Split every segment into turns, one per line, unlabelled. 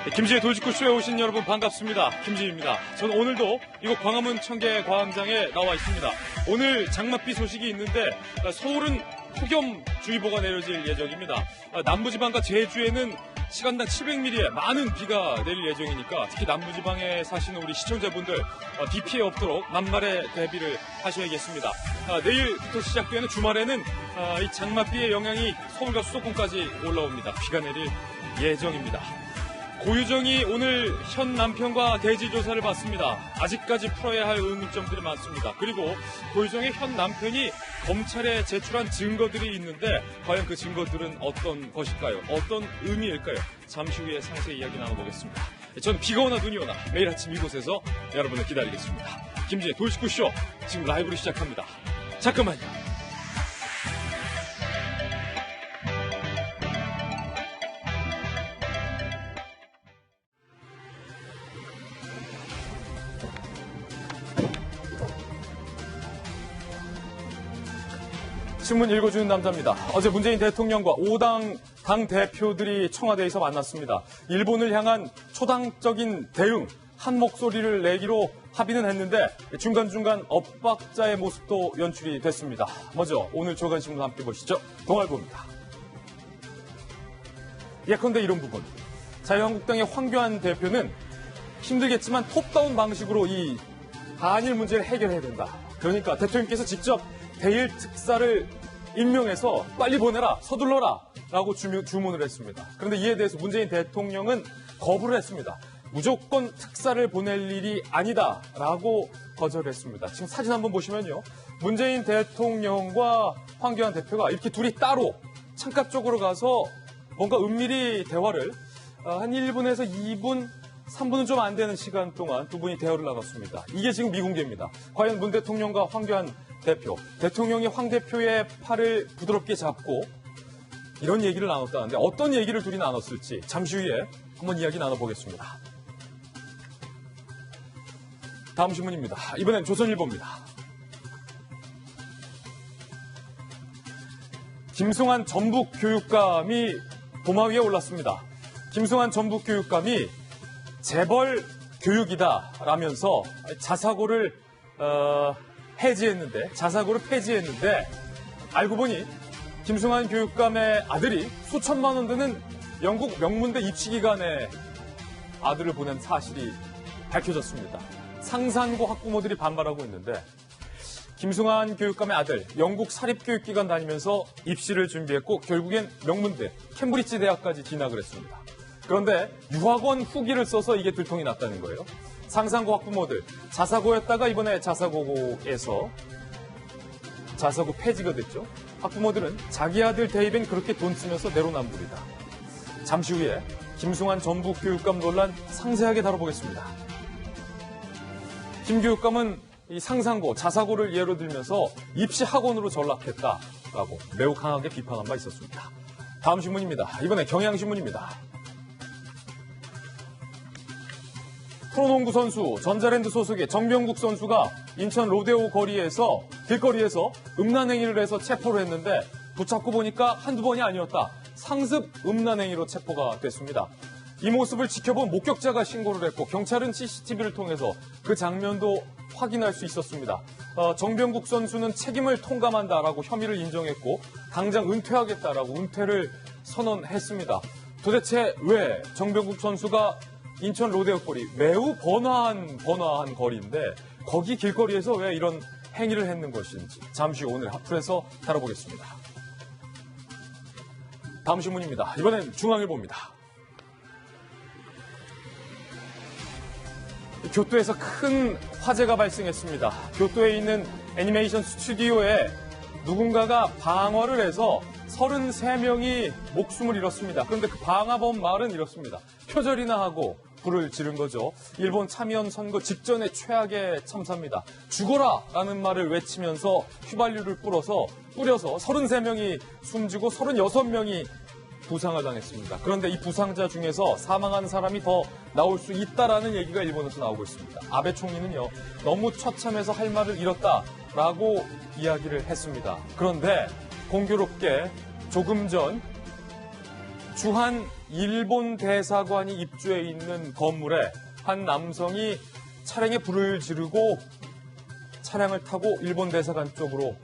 김지의 돌직구쇼에 오신 여러분 반갑습니다. 김지입니다. 저는 오늘도 이곳 광화문 청계과학장에 나와 있습니다. 오늘 장맛비 소식이 있는데 서울은 폭염주의보가 내려질 예정입니다. 남부지방과 제주에는 시간당 700mm의 많은 비가 내릴 예정이니까 특히 남부지방에 사시는 우리 시청자분들 비 피해 없도록 만발의 대비를 하셔야겠습니다. 내일부터 시작되는 주말에는 이 장맛비의 영향이 서울과 수도권까지 올라옵니다. 비가 내릴 예정입니다. 고유정이 오늘 현 남편과 대지 조사를 받습니다. 아직까지 풀어야 할 의문점들이 많습니다. 그리고 고유정의 현 남편이 검찰에 제출한 증거들이 있는데 과연 그 증거들은 어떤 것일까요? 어떤 의미일까요? 잠시 후에 상세히 이야기 나눠보겠습니다. 저는 비가 오나 눈이 오나 매일 아침 이곳에서 여러분을 기다리겠습니다. 김진의 돌직구쇼 지금 라이브로 시작합니다. 잠깐만요. 신문 읽어주는 남자입니다. 어제 문재인 대통령과 5당 당대표들이 청와대에서 만났습니다. 일본을 향한 초당적인 대응, 한 목소리를 내기로 합의는 했는데 중간중간 엇박자의 모습도 연출이 됐습니다. 먼저 오늘 조간신문 함께 보시죠. 동아일보입니다. 예컨대 이런 부분. 자유한국당의 황교안 대표는 힘들겠지만 톱다운 방식으로 이 한일 문제를 해결해야 된다. 그러니까 대통령께서 직접 대일 특사를 임명해서 빨리 보내라, 서둘러라 라고 주문을 했습니다. 그런데 이에 대해서 문재인 대통령은 거부를 했습니다. 무조건 특사를 보낼 일이 아니다 라고 거절했습니다. 지금 사진 한번 보시면요. 문재인 대통령과 황교안 대표가 이렇게 둘이 따로 창가 쪽으로 가서 뭔가 은밀히 대화를 한 1분에서 2분, 3분은 좀 안 되는 시간 동안 두 분이 대화를 나눴습니다. 이게 지금 미공개입니다. 과연 문 대통령과 황교안 대표, 대통령이 황 대표의 팔을 부드럽게 잡고 이런 얘기를 나눴다는데 어떤 얘기를 둘이 나눴을지 잠시 후에 한번 이야기 나눠보겠습니다. 다음 신문입니다. 이번엔 조선일보입니다. 김승환 전북교육감이 도마 위에 올랐습니다. 김승환 전북교육감이 재벌 교육이다라면서 자사고를 자사고를 폐지했는데 알고 보니 김승환 교육감의 아들이 수천만 원 드는 영국 명문대 입시기관에 아들을 보낸 사실이 밝혀졌습니다. 상산고 학부모들이 반발하고 있는데 김승환 교육감의 아들 영국 사립교육기관 다니면서 입시를 준비했고 결국엔 명문대 캠브리지 대학까지 진학을 했습니다. 그런데 유학원 후기를 써서 이게 들통이 났다는 거예요. 상산고 학부모들 자사고였다가 이번에 자사고에서 자사고 폐지가 됐죠. 학부모들은 자기 아들 대입엔 그렇게 돈 쓰면서 내로남불이다. 잠시 후에 김승환 전북교육감 논란 상세하게 다뤄보겠습니다. 김 교육감은 이 상산고, 자사고를 예로 들면서 입시 학원으로 전락했다라고 매우 강하게 비판한 바 있었습니다. 다음 신문입니다. 이번에 경향신문입니다. 프로농구 선수 전자랜드 소속의 정병국 선수가 인천 로데오 길거리에서 음란행위를 해서 체포를 했는데 붙잡고 보니까 한두 번이 아니었다. 상습 음란행위로 체포가 됐습니다. 이 모습을 지켜본 목격자가 신고를 했고 경찰은 CCTV를 통해서 그 장면도 확인할 수 있었습니다. 정병국 선수는 책임을 통감한다라고 혐의를 인정했고 당장 은퇴하겠다라고 은퇴를 선언했습니다. 도대체 왜 정병국 선수가 인천 로데오 거리, 매우 번화한 거리인데 거기 길거리에서 왜 이런 행위를 했는 것인지 잠시 후 오늘 하풀에서 다뤄보겠습니다. 다음 신문입니다. 이번엔 중앙일보입니다. 교토에서 큰 화재가 발생했습니다. 교토에 있는 애니메이션 스튜디오에 누군가가 방화를 해서 33명이 목숨을 잃었습니다. 그런데 그 방화범 말은 이렇습니다. 표절이나 하고 불을 지른 거죠. 일본 참의원 선거 직전의 최악의 참사입니다. 죽어라! 라는 말을 외치면서 휘발유를 뿌려서 33명이 숨지고 36명이 부상을 당했습니다. 그런데 이 부상자 중에서 사망한 사람이 더 나올 수 있다라는 얘기가 일본에서 나오고 있습니다. 아베 총리는요, 너무 처참해서 할 말을 잃었다라고 이야기를 했습니다. 그런데 공교롭게 조금 전 주한 일본 대사관이 입주해 있는 건물에 한 남성이 차량에 불을 지르고 차량을 타고 일본 대사관 쪽으로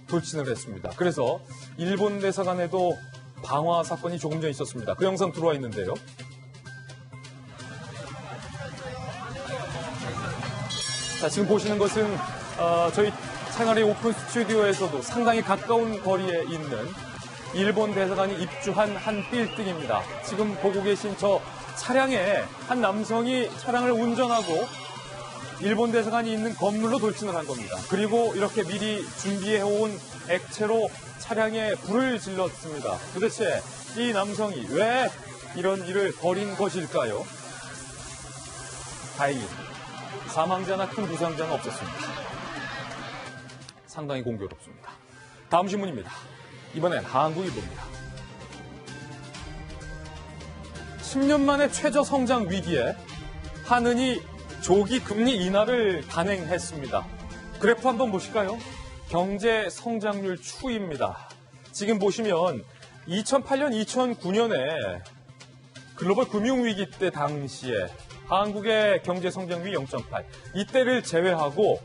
돌진을 했습니다. 그래서 일본 대사관에도 방화 사건이 조금 전 있었습니다. 그 영상 들어와 있는데요. 자, 지금 보시는 것은 저희 생활의 오픈 스튜디오에서도 상당히 가까운 거리에 있는 일본 대사관이 입주한 한 빌딩입니다. 지금 보고 계신 저 차량에 한 남성이 차량을 운전하고 일본 대사관이 있는 건물로 돌진을 한 겁니다. 그리고 이렇게 미리 준비해온 액체로 차량에 불을 질렀습니다. 도대체 이 남성이 왜 이런 일을 벌인 것일까요? 다행히 사망자나 큰 부상자는 없었습니다. 상당히 공교롭습니다. 다음 신문입니다. 이번엔 한국일보입니다. 10년 만에 최저 성장 위기에 한은이 조기 금리 인하를 단행했습니다. 그래프 한번 보실까요? 경제 성장률 추이입니다. 지금 보시면 2008년, 2009년에 글로벌 금융위기 때 당시에 한국의 경제 성장률이 0.8, 이때를 제외하고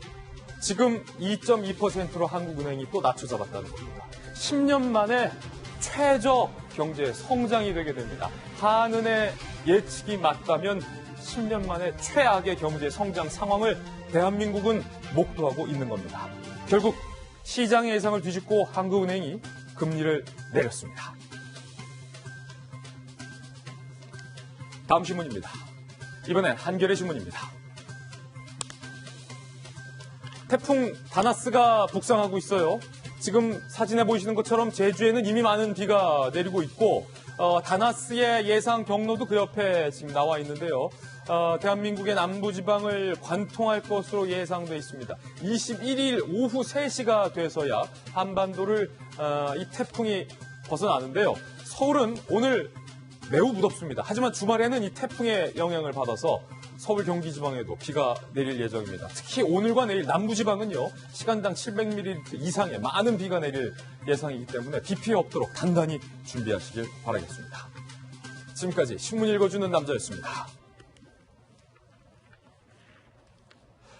지금 2.2%로 한국은행이 또 낮춰 잡았다는 겁니다. 10년 만에 최저 경제 성장이 되게 됩니다. 한은의 예측이 맞다면 10년 만에 최악의 경제 성장 상황을 대한민국은 목도하고 있는 겁니다. 결국 시장의 예상을 뒤집고 한국은행이 금리를 내렸습니다. 다음 신문입니다. 이번엔 한겨레 신문입니다. 태풍 다나스가 북상하고 있어요. 지금 사진에 보이시는 것처럼 제주에는 이미 많은 비가 내리고 있고 다나스의 예상 경로도 그 옆에 지금 나와 있는데요. 대한민국의 남부지방을 관통할 것으로 예상돼 있습니다. 21일 오후 3시가 돼서야 한반도를 이 태풍이 벗어나는데요. 서울은 오늘 매우 무덥습니다. 하지만 주말에는 이 태풍의 영향을 받아서 서울, 경기 지방에도 비가 내릴 예정입니다. 특히 오늘과 내일 남부지방은요, 시간당 700mm 이상의 많은 비가 내릴 예상이기 때문에 비 피해 없도록 단단히 준비하시길 바라겠습니다. 지금까지 신문 읽어주는 남자였습니다.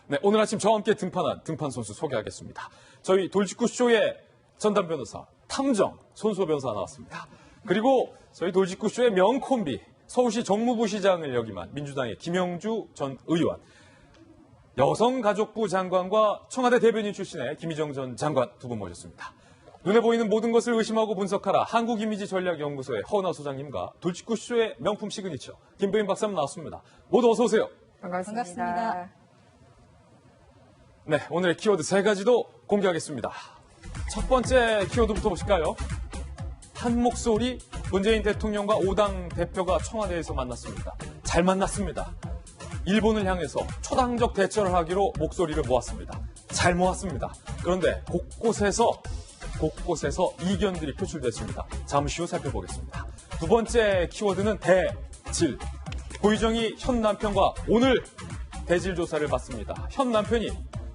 네, 오늘 아침 저와 함께 등판한 등판 선수 소개하겠습니다. 저희 돌직구쇼의 전담 변호사, 탐정 손수호 변호사 나왔습니다. 그리고 저희 돌직구쇼의 명콤비, 서울시 정무부시장을 역임한 민주당의 김영주 전 의원, 여성가족부 장관과 청와대 대변인 출신의 김희정 전 장관 두 분 모셨습니다. 눈에 보이는 모든 것을 의심하고 분석하라 한국이미지전략연구소의 허은하 소장님과 돌직구쇼의 명품 시그니처 김보인 박사님 나왔습니다. 모두 어서 오세요.
반갑습니다.
네, 오늘의 키워드 3가지도 공개하겠습니다. 첫 번째 키워드부터 보실까요? 한 목소리, 문재인 대통령과 5당 대표가 청와대에서 만났습니다. 잘 만났습니다. 일본을 향해서 초당적 대처를 하기로 목소리를 모았습니다. 잘 모았습니다. 그런데 곳곳에서 이견들이 표출됐습니다. 잠시 후 살펴보겠습니다. 두 번째 키워드는 대질. 고유정이 현 남편과 오늘 대질 조사를 받습니다. 현 남편이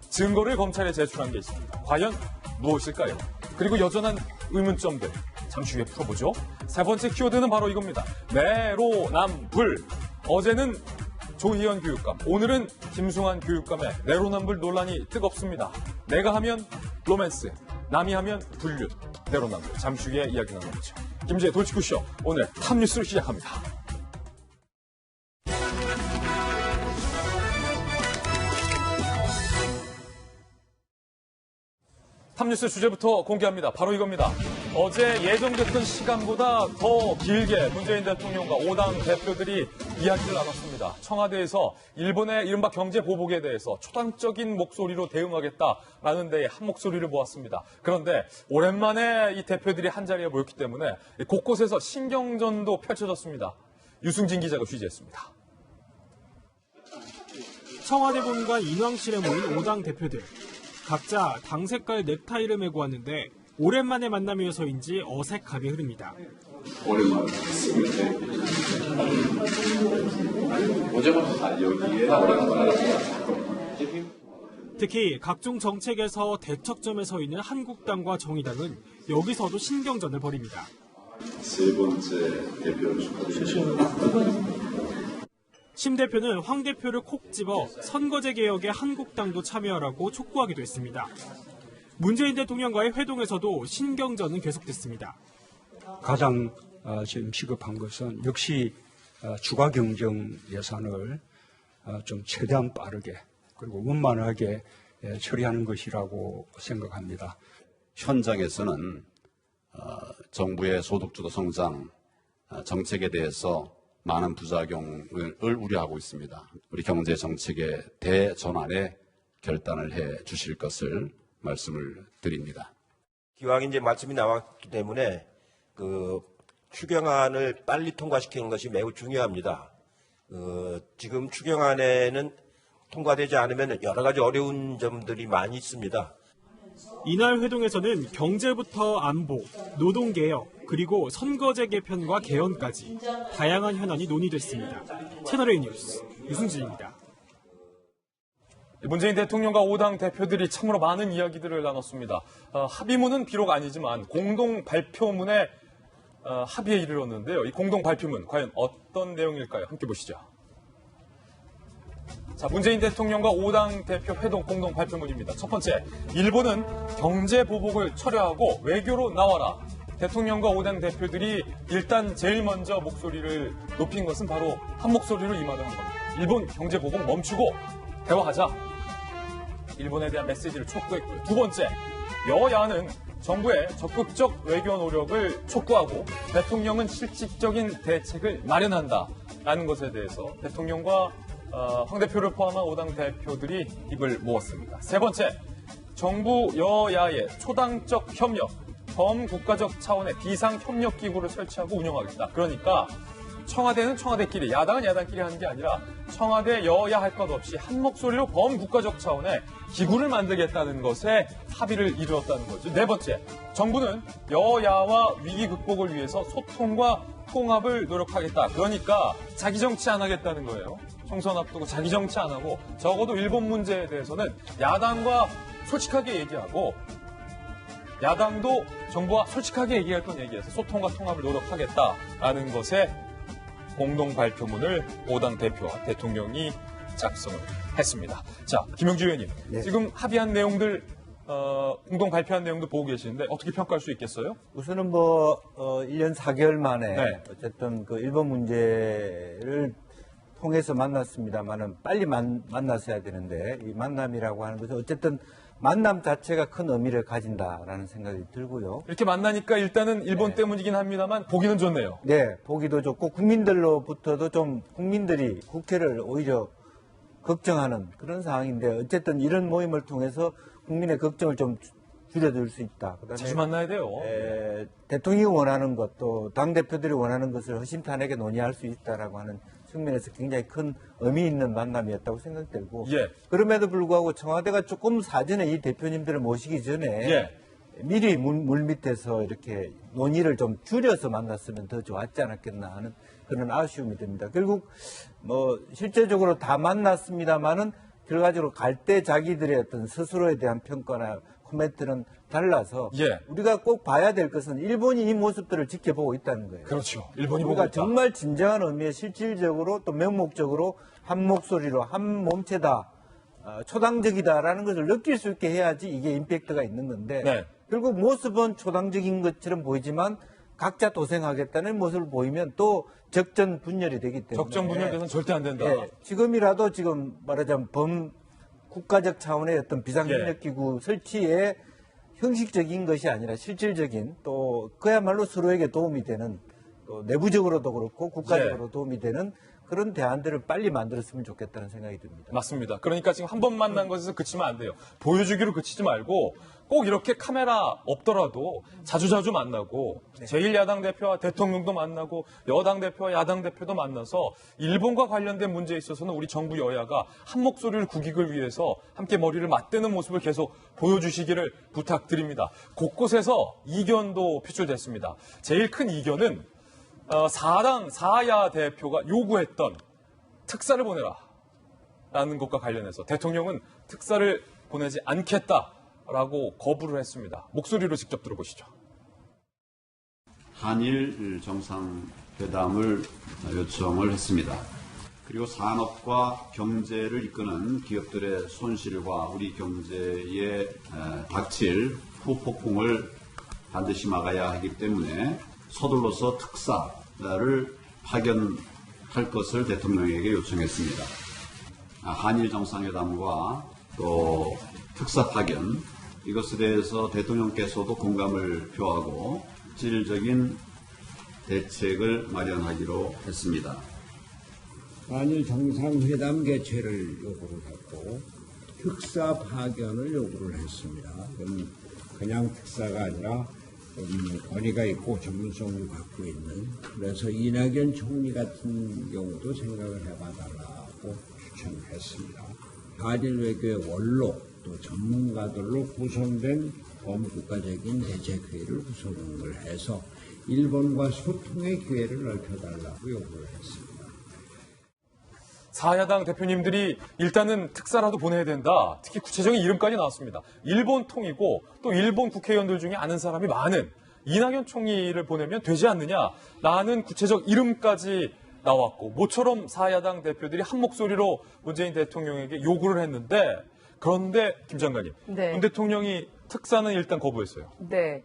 증거를 검찰에 제출한 게 있습니다. 과연 무엇일까요? 그리고 여전한 의문점들 잠시 후에 풀어보죠. 세 번째 키워드는 바로 이겁니다. 내로남불. 어제는 조희연 교육감, 오늘은 김승환 교육감의 내로남불 논란이 뜨겁습니다. 내가 하면 로맨스, 남이 하면 불륜, 내로남불. 잠시 후에 이야기 나눠보죠. 김지혜 돌직구쇼, 오늘 탑뉴스를 시작합니다. 탑뉴스 주제부터 공개합니다. 바로 이겁니다. 어제 예정됐던 시간보다 더 길게 문재인 대통령과 5당 대표들이 이야기를 나눴습니다. 청와대에서 일본의 이른바 경제 보복에 대해서 초당적인 목소리로 대응하겠다라는 데에 한 목소리를 모았습니다. 그런데 오랜만에 이 대표들이 한자리에 모였기 때문에 곳곳에서 신경전도 펼쳐졌습니다. 유승진 기자가 취재했습니다.
청와대 본관 인왕실에 모인 5당 대표들. 각자 당 색깔 넥타이를 메고 왔는데 오랜만에 만남이어서인지 어색함이 흐릅니다.
오랜만에
특히 각종 정책에서 대척점에 서 있는 한국당과 정의당은 여기서도 신경전을 벌입니다.
세 번째 대표 축하드립니다.
심 대표는 황 대표를 콕 집어 선거제 개혁에 한국당도 참여하라고 촉구하기도 했습니다. 문재인 대통령과의 회동에서도 신경전은 계속됐습니다.
가장 지금 시급한 것은 역시 추가 경정 예산을 좀 최대한 빠르게 그리고 원만하게 처리하는 것이라고 생각합니다.
현장에서는 정부의 소득주도 성장 정책에 대해서 많은 부작용을 우려하고 있습니다. 우리 경제 정책의 대전환에 결단을 해 주실 것을 말씀을 드립니다.
기왕 이제 말씀이 나왔기 때문에 그 추경안을 빨리 통과시키는 것이 매우 중요합니다. 지금 추경안에는 통과되지 않으면 여러 가지 어려운 점들이 많이 있습니다.
이날 회동에서는 경제부터 안보, 노동개혁, 그리고 선거제 개편과 개헌까지 다양한 현안이 논의됐습니다. 채널A 뉴스 유승진입니다.
문재인 대통령과 5당 대표들이 참으로 많은 이야기들을 나눴습니다. 합의문은 비록 아니지만 공동 발표문에 합의에 이르렀는데요. 이 공동 발표문 과연 어떤 내용일까요? 함께 보시죠. 자, 문재인 대통령과 5당 대표 회동 공동 발표문입니다. 첫 번째, 일본은 경제 보복을 철회하고 외교로 나와라. 대통령과 5당 대표들이 일단 제일 먼저 목소리를 높인 것은 바로 한 목소리로 임하던 겁니다. 일본 경제 보복 멈추고 대화하자. 일본에 대한 메시지를 촉구했고요. 두 번째, 여야는 정부의 적극적 외교 노력을 촉구하고 대통령은 실질적인 대책을 마련한다라는 것에 대해서 대통령과 황 대표를 포함한 5당 대표들이 입을 모았습니다. 세 번째, 정부 여야의 초당적 협력, 범국가적 차원의 비상협력기구를 설치하고 운영하겠다. 그러니까 청와대는 청와대끼리, 야당은 야당끼리 하는 게 아니라 청와대 여야 할 것 없이 한 목소리로 범국가적 차원의 기구를 만들겠다는 것에 합의를 이루었다는 거죠. 네 번째, 정부는 여야와 위기 극복을 위해서 소통과 통합을 노력하겠다. 그러니까 자기 정치 안 하겠다는 거예요. 총선 앞두고 자기 정치 안 하고 적어도 일본 문제에 대해서는 야당과 솔직하게 얘기하고 야당도 정부와 솔직하게 얘기할 건 얘기해서 소통과 통합을 노력하겠다라는 것에 공동 발표문을 5당 대표와 대통령이 작성을 했습니다. 자, 김영주 의원님,
네.
지금 합의한 내용들, 공동 발표한 내용도 보고 계시는데 어떻게 평가할 수 있겠어요?
우선은 1년 4개월 만에
네.
어쨌든 그 일본 문제를 통해서 만났습니다만은 빨리 만났어야 되는데 이 만남이라고 하는 것은 어쨌든 만남 자체가 큰 의미를 가진다라는 생각이 들고요.
이렇게 만나니까 일단은 일본 때문이긴 합니다만 보기는 좋네요.
네, 보기도 좋고 국민들로부터도 좀 국민들이 국회를 오히려 걱정하는 그런 상황인데 어쨌든 이런 모임을 통해서 국민의 걱정을 좀 줄여들 수 있다. 그다음에
자주 만나야 돼요.
대통령이 원하는 것, 또 당대표들이 원하는 것을 허심탄회하게 논의할 수 있다라고 하는 측면에서 굉장히 큰 의미 있는 만남이었다고 생각되고
예.
그럼에도 불구하고 청와대가 조금 사전에 이 대표님들을 모시기 전에
예.
미리 물 밑에서 이렇게 논의를 좀 줄여서 만났으면 더 좋았지 않았겠나 하는 그런 아쉬움이 듭니다. 결국 실제적으로 다 만났습니다만은 결과적으로 갈 때 자기들의 어떤 스스로에 대한 평가나 코멘트는 달라서
예.
우리가 꼭 봐야 될 것은 일본이 이 모습들을 지켜보고 있다는 거예요.
그렇죠. 일본이 보고
우리가
있다.
정말 진정한 의미의 실질적으로 또 명목적으로 한 목소리로 한 몸체다, 초당적이다라는 것을 느낄 수 있게 해야지 이게 임팩트가 있는 건데
네.
결국 모습은 초당적인 것처럼 보이지만 각자 도생하겠다는 모습을 보이면 또 적전 분열이 되기 때문에
적정 분열돼서는 절대 안 된다.
예, 지금이라도 지금 말하자면 국가적 차원의 어떤 비상협력기구 설치에 형식적인 것이 아니라 실질적인 또 그야말로 서로에게 도움이 되는 또 내부적으로도 그렇고 국가적으로 도움이 되는 그런 대안들을 빨리 만들었으면 좋겠다는 생각이 듭니다.
맞습니다. 그러니까 지금 한 번 만난 것에서 그치면 안 돼요. 보여주기로 그치지 말고 꼭 이렇게 카메라 없더라도 자주자주 만나고 제1야당 대표와 대통령도 만나고 여당 대표와 야당 대표도 만나서 일본과 관련된 문제에 있어서는 우리 정부 여야가 한 목소리를 국익을 위해서 함께 머리를 맞대는 모습을 계속 보여주시기를 부탁드립니다. 곳곳에서 이견도 표출됐습니다. 제일 큰 이견은 4야 대표가 요구했던 특사를 보내라 라는 것과 관련해서 대통령은 특사를 보내지 않겠다라고 거부를 했습니다. 목소리로 직접 들어보시죠.
한일 정상회담을 요청을 했습니다. 그리고 산업과 경제를 이끄는 기업들의 손실과 우리 경제에 닥칠 후폭풍을 반드시 막아야 하기 때문에 서둘러서 특사를 파견할 것을 대통령에게 요청했습니다. 한일 정상회담과 또 특사 파견, 이것에 대해서 대통령께서도 공감을 표하고 실질적인 대책을 마련하기로 했습니다.
한일 정상회담 개최를 요구를 했고 특사 파견을 요구를 했습니다. 그냥 특사가 아니라 권위가 있고 전문성을 갖고 있는, 그래서 이낙연 총리 같은 경우도 생각을 해봐달라고 추천했습니다. 한일 외교의 원로 또 전문가들로 구성된 범국가적인 대책회의를 구성을 해서 일본과 소통의 기회를 넓혀달라고 요구를 했습니다.
사야당 대표님들이 일단은 특사라도 보내야 된다. 특히 구체적인 이름까지 나왔습니다. 일본 통이고 또 일본 국회의원들 중에 아는 사람이 많은 이낙연 총리를 보내면 되지 않느냐라는 구체적 이름까지 나왔고, 모처럼 사야당 대표들이 한 목소리로 문재인 대통령에게 요구를 했는데, 그런데 김 장관님,
네.
문 대통령이 특사는 일단 거부했어요.
네.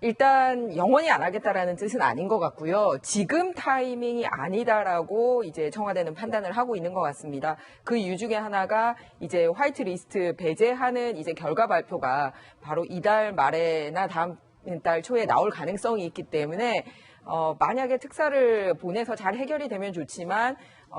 일단 영원히 안 하겠다라는 뜻은 아닌 것 같고요. 지금 타이밍이 아니다라고 이제 청와대는 판단을 하고 있는 것 같습니다. 그 이유 중에 하나가 이제 화이트리스트 배제하는 이제 결과 발표가 바로 이달 말에나 다음 달 초에 나올 가능성이 있기 때문에 만약에 특사를 보내서 잘 해결이 되면 좋지만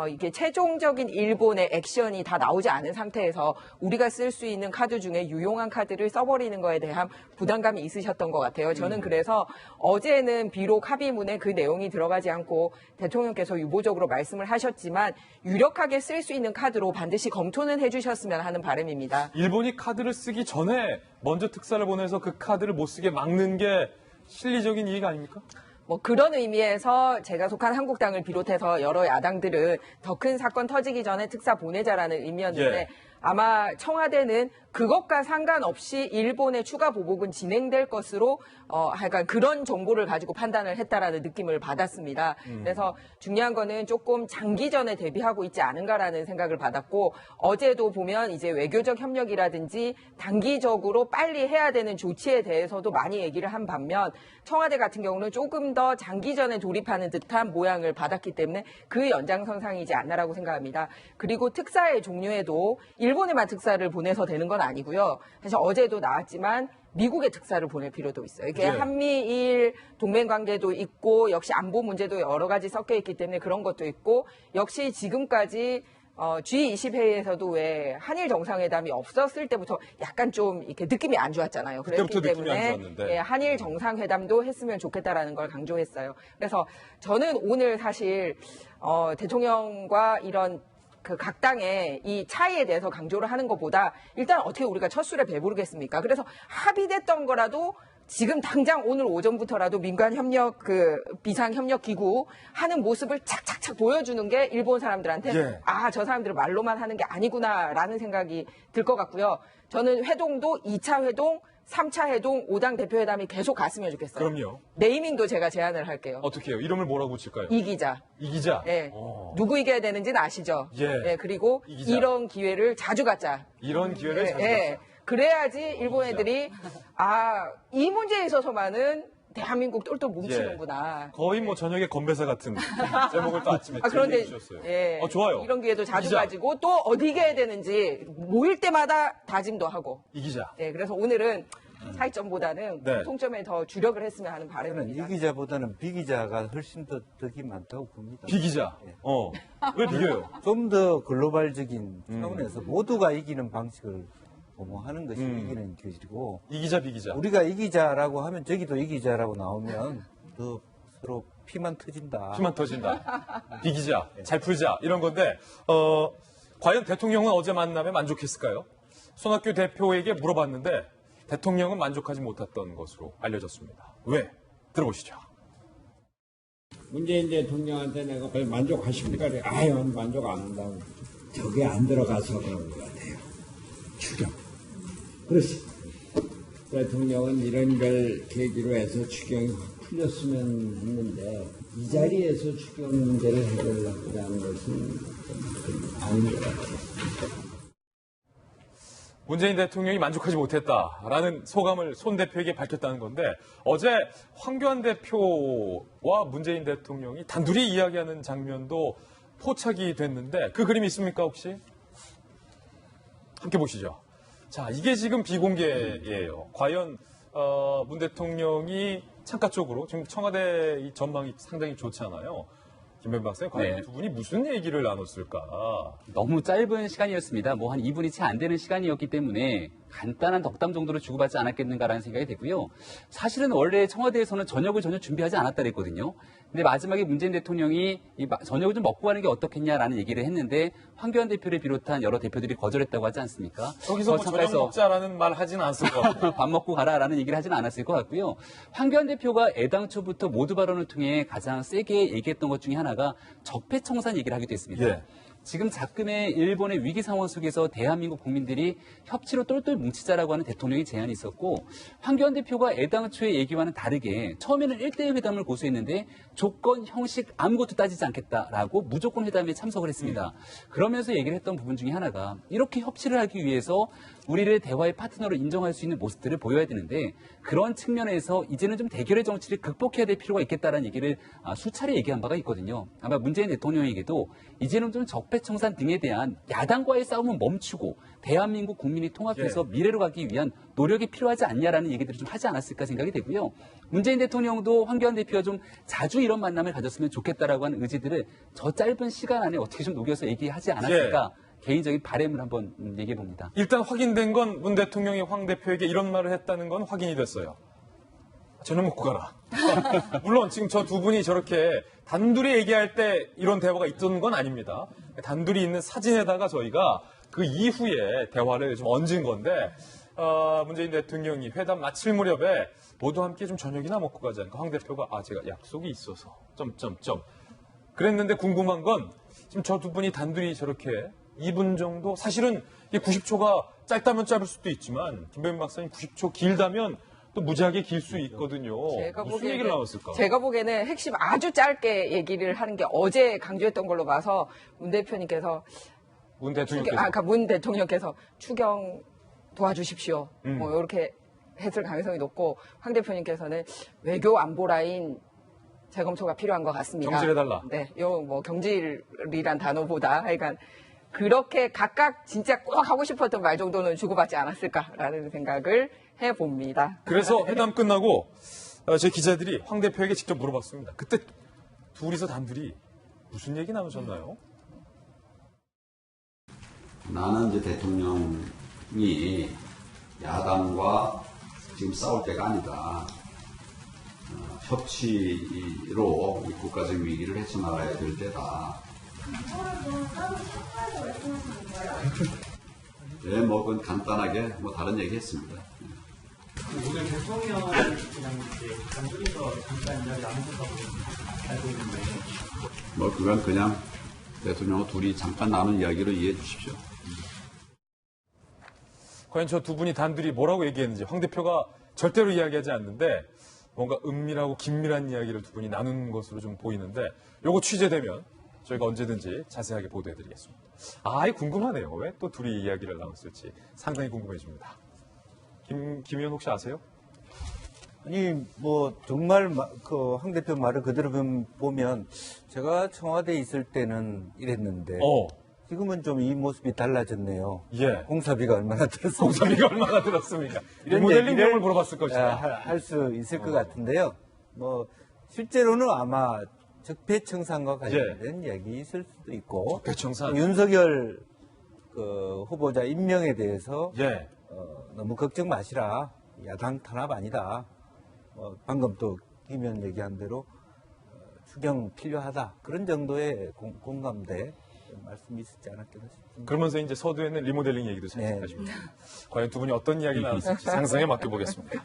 이게 최종적인 일본의 액션이 다 나오지 않은 상태에서 우리가 쓸 수 있는 카드 중에 유용한 카드를 써버리는 거에 대한 부담감이 있으셨던 것 같아요. 저는 그래서 어제는 비록 합의문에 그 내용이 들어가지 않고 대통령께서 유보적으로 말씀을 하셨지만 유력하게 쓸 수 있는 카드로 반드시 검토는 해주셨으면 하는 바람입니다.
일본이 카드를 쓰기 전에 먼저 특사를 보내서 그 카드를 못 쓰게 막는 게 실리적인 이익 아닙니까?
뭐 그런 의미에서 제가 속한 한국당을 비롯해서 여러 야당들은 더 큰 사건 터지기 전에 특사 보내자라는 의미였는데
예.
아마 청와대는 그것과 상관없이 일본의 추가 보복은 진행될 것으로 하여간 그런 정보를 가지고 판단을 했다라는 느낌을 받았습니다. 그래서 중요한 거는 조금 장기전에 대비하고 있지 않은가라는 생각을 받았고, 어제도 보면 이제 외교적 협력이라든지 단기적으로 빨리 해야 되는 조치에 대해서도 많이 얘기를 한 반면 청와대 같은 경우는 조금 더 장기전에 돌입하는 듯한 모양을 받았기 때문에 그 연장선상이지 않나라고 생각합니다. 그리고 특사의 종류에도 일본에만 특사를 보내서 되는 건 아니고요. 사실 어제도 나왔지만 미국의 특사를 보낼 필요도 있어요. 이게
네.
한미일 동맹 관계도 있고 역시 안보 문제도 여러 가지 섞여 있기 때문에 그런 것도 있고, 역시 지금까지 G20 회의에서도 왜 한일 정상회담이 없었을 때부터 약간 좀 이렇게 느낌이 안 좋았잖아요. 그렇기
그때부터 느낌이 안
때문에
좋았는데.
예, 한일 정상회담도 했으면 좋겠다라는 걸 강조했어요. 그래서 저는 오늘 사실 대통령과 이런 그 각 당의 이 차이에 대해서 강조를 하는 것보다 일단 어떻게 우리가 첫 술에 배부르겠습니까? 그래서 합의됐던 거라도 지금 당장 오늘 오전부터라도 민간 협력 비상 협력 기구 하는 모습을 착착착 보여주는 게 일본 사람들한테
예.
저 사람들은 말로만 하는 게 아니구나라는 생각이 들 것 같고요. 저는 회동도 2차 회동, 3차 회동, 5당 대표회담이 계속 갔으면 좋겠어요.
그럼요.
네이밍도 제가 제안을 할게요.
어떻게 해요? 이름을 뭐라고 칠까요?
이기자.
이기자.
예. 누구 이겨야 되는지는 아시죠?
예.
그리고
이기자.
이런 기회를 자주 갖자.
이런 기회를 자주
예. 그래야지 일본 애들이 이 문제에 있어서만은 대한민국 똘똘 뭉치는구나.
거의 뭐 저녁에 건배사 같은 제목을 또 아침에
그런데
주셨어요.
예.
좋아요.
이런 기회도 자주
이기자.
가지고 또 어디 가야 되는지 모일 때마다 다짐도 하고.
이기자.
예. 그래서 오늘은 차이점보다는
네.
공통점에 더 주력을 했으면 하는
저는
바람입니다.
이 기자보다는 비 기자가 훨씬 더 덕이 많다고 봅니다.
비기자.
예.
왜 비겨요?
좀 더 글로벌적인 차원에서 모두가 이기는 방식을 도모하는 것이 이기는 것이고,
이기자, 비기자.
우리가 이기자라고 하면 저기도 이기자라고 나오면 더 서로 피만 터진다.
피만 터진다. 비기자, 잘 풀자 이런 건데 과연 대통령은 어제 만남에 만족했을까요? 손학규 대표에게 물어봤는데 대통령은 만족하지 못했던 것으로 알려졌습니다. 왜? 들어보시죠.
문재인 대통령한테 내가 거의 만족하십니까? 만족 안 한다고. 저게 안 들어가서 그런 것 같아요. 추경. 그렇습니다. 대통령은 이런 걸 계기로 해서 추경이 확 풀렸으면 했는데 이 자리에서 추경 문제를 해결하려고 하는 것은 좀 아닌 것 같아요.
문재인 대통령이 만족하지 못했다라는 소감을 손 대표에게 밝혔다는 건데 어제 황교안 대표와 문재인 대통령이 단둘이 이야기하는 장면도 포착이 됐는데 그 그림이 있습니까 혹시? 함께 보시죠. 자, 이게 지금 비공개예요. 과연 문 대통령이 창가 쪽으로 지금 청와대 이 전망이 상당히 좋잖아요. 김현배 박사님, 과연
네.
두 분이 무슨 얘기를 나눴을까?
너무 짧은 시간이었습니다. 뭐 한 2분이 채 안 되는 시간이었기 때문에 간단한 덕담 정도로 주고받지 않았겠는가라는 생각이 되고요. 사실은 원래 청와대에서는 저녁을 전혀 준비하지 않았다 그랬거든요. 근데 마지막에 문재인 대통령이 이 저녁을 좀 먹고 가는 게 어떻겠냐라는 얘기를 했는데 황교안 대표를 비롯한 여러 대표들이 거절했다고 하지 않습니까?
거기서 뭐 저녁 먹자라는 말 하진 않았을 것 같아요.
밥 먹고 가라라는 얘기를 하지는 않았을 것 같고요. 황교안 대표가 애당초부터 모두 발언을 통해 가장 세게 얘기했던 것 중에 하나가 적폐청산 얘기를 하기도 했습니다.
예.
지금 작금의 일본의 위기 상황 속에서 대한민국 국민들이 협치로 똘똘 뭉치자라고 하는 대통령의 제안이 있었고 황교안 대표가 애당초의 얘기와는 다르게 처음에는 1대1 회담을 고수했는데 조건, 형식 아무것도 따지지 않겠다라고 무조건 회담에 참석을 했습니다. 그러면서 얘기를 했던 부분 중에 하나가 이렇게 협치를 하기 위해서 우리를 대화의 파트너로 인정할 수 있는 모습들을 보여야 되는데 그런 측면에서 이제는 좀 대결의 정치를 극복해야 될 필요가 있겠다라는 얘기를 수차례 얘기한 바가 있거든요. 아마 문재인 대통령에게도 이제는 좀 적폐청산 등에 대한 야당과의 싸움은 멈추고 대한민국 국민이 통합해서 미래로 가기 위한 노력이 필요하지 않냐라는 얘기들을 좀 하지 않았을까 생각이 되고요. 문재인 대통령도 황교안 대표와 좀 자주 이런 만남을 가졌으면 좋겠다라고 하는 의지들을 저 짧은 시간 안에 어떻게 좀 녹여서 얘기하지 않았을까 개인적인 바람을 한번 얘기해 봅니다.
일단 확인된 건 문 대통령이 황 대표에게 이런 말을 했다는 건 확인이 됐어요. 저녁 먹고 가라. 물론 지금 저 두 분이 저렇게 단둘이 얘기할 때 이런 대화가 있던 건 아닙니다. 단둘이 있는 사진에다가 저희가 그 이후에 대화를 좀 얹은 건데 문재인 대통령이 회담 마칠 무렵에 모두 함께 좀 저녁이나 먹고 가자. 그러니까 황 대표가 제가 약속이 있어서 그랬는데 궁금한 건 지금 저 두 분이 단둘이 저렇게 2분 정도 사실은 90초가 짧다면 짧을 수도 있지만 김병민 박사님 90초 길다면 또 무지하게 길 수 있거든요. 무슨 얘기를 나눴을까?
제가 보기에는 핵심 아주 짧게 얘기를 하는 게 어제 강조했던 걸로 봐서 문 대표님께서
문 대통령께서
그러니까 문 대통령께서 추경 도와주십시오. 뭐 이렇게 했을 가능성이 높고 황 대표님께서는 외교 안보 라인 재검토가 필요한 것 같습니다.
경질해달라.
네, 요 뭐 경질이란 단어보다 하여간 그렇게 각각 진짜 꼭 하고 싶었던 말 정도는 주고받지 않았을까라는 생각을 해봅니다.
그래서 회담 끝나고 제 기자들이 황 대표에게 직접 물어봤습니다. 그때 둘이서 단둘이 무슨 얘기 나누셨나요?
나는 이제 대통령이 야당과 지금 싸울 때가 아니다. 협치로 이 국가적 위기를 헤쳐나가야 될 때다. 네, 뭐 그건 간단하게 뭐 다른 얘기 했습니다.
오늘 대통령이랑 단둘이서 잠깐 이야기 나누셨다고 알고 있는데
뭐 그건 그냥 대통령과 둘이 잠깐 나눈 이야기로 이해해 주십시오.
과연 저 두 분이 단둘이 뭐라고 얘기했는지 황 대표가 절대로 이야기하지 않는데 뭔가 은밀하고 긴밀한 이야기를 두 분이 나눈 것으로 좀 보이는데 요거 취재되면 저희가 언제든지 자세하게 보도해드리겠습니다. 궁금하네요. 왜 또 둘이 이야기를 나눴을지 상당히 궁금해집니다. 김 의원 혹시 아세요?
아니 뭐 정말 그 황 대표 말을 그대로 보면 제가 청와대에 있을 때는 이랬는데 지금은 좀 이 모습이 달라졌네요.
예.
공사비가 얼마나 들었습니까?
공사비가 얼마나 들었습니까?
이런
리모델링
얘기를
비용을 물어봤을 것이다.
할 수 있을 것 같은데요. 뭐 실제로는 아마 적폐청산과 관련된 얘기 있을 수도 있고
적폐청산.
윤석열 그 후보자 임명에 대해서
예.
너무 걱정 마시라. 야당 탄압 아니다. 방금 또 김 의원 얘기한 대로 추경 필요하다. 그런 정도의 공감대 말씀이 있었지 않았겠나 싶습니다.
그러면서 이제 서두에는 리모델링 얘기도 생각하십니다. 과연 두 분이 어떤 이야기 나눴을지 상상에 맡겨보겠습니다.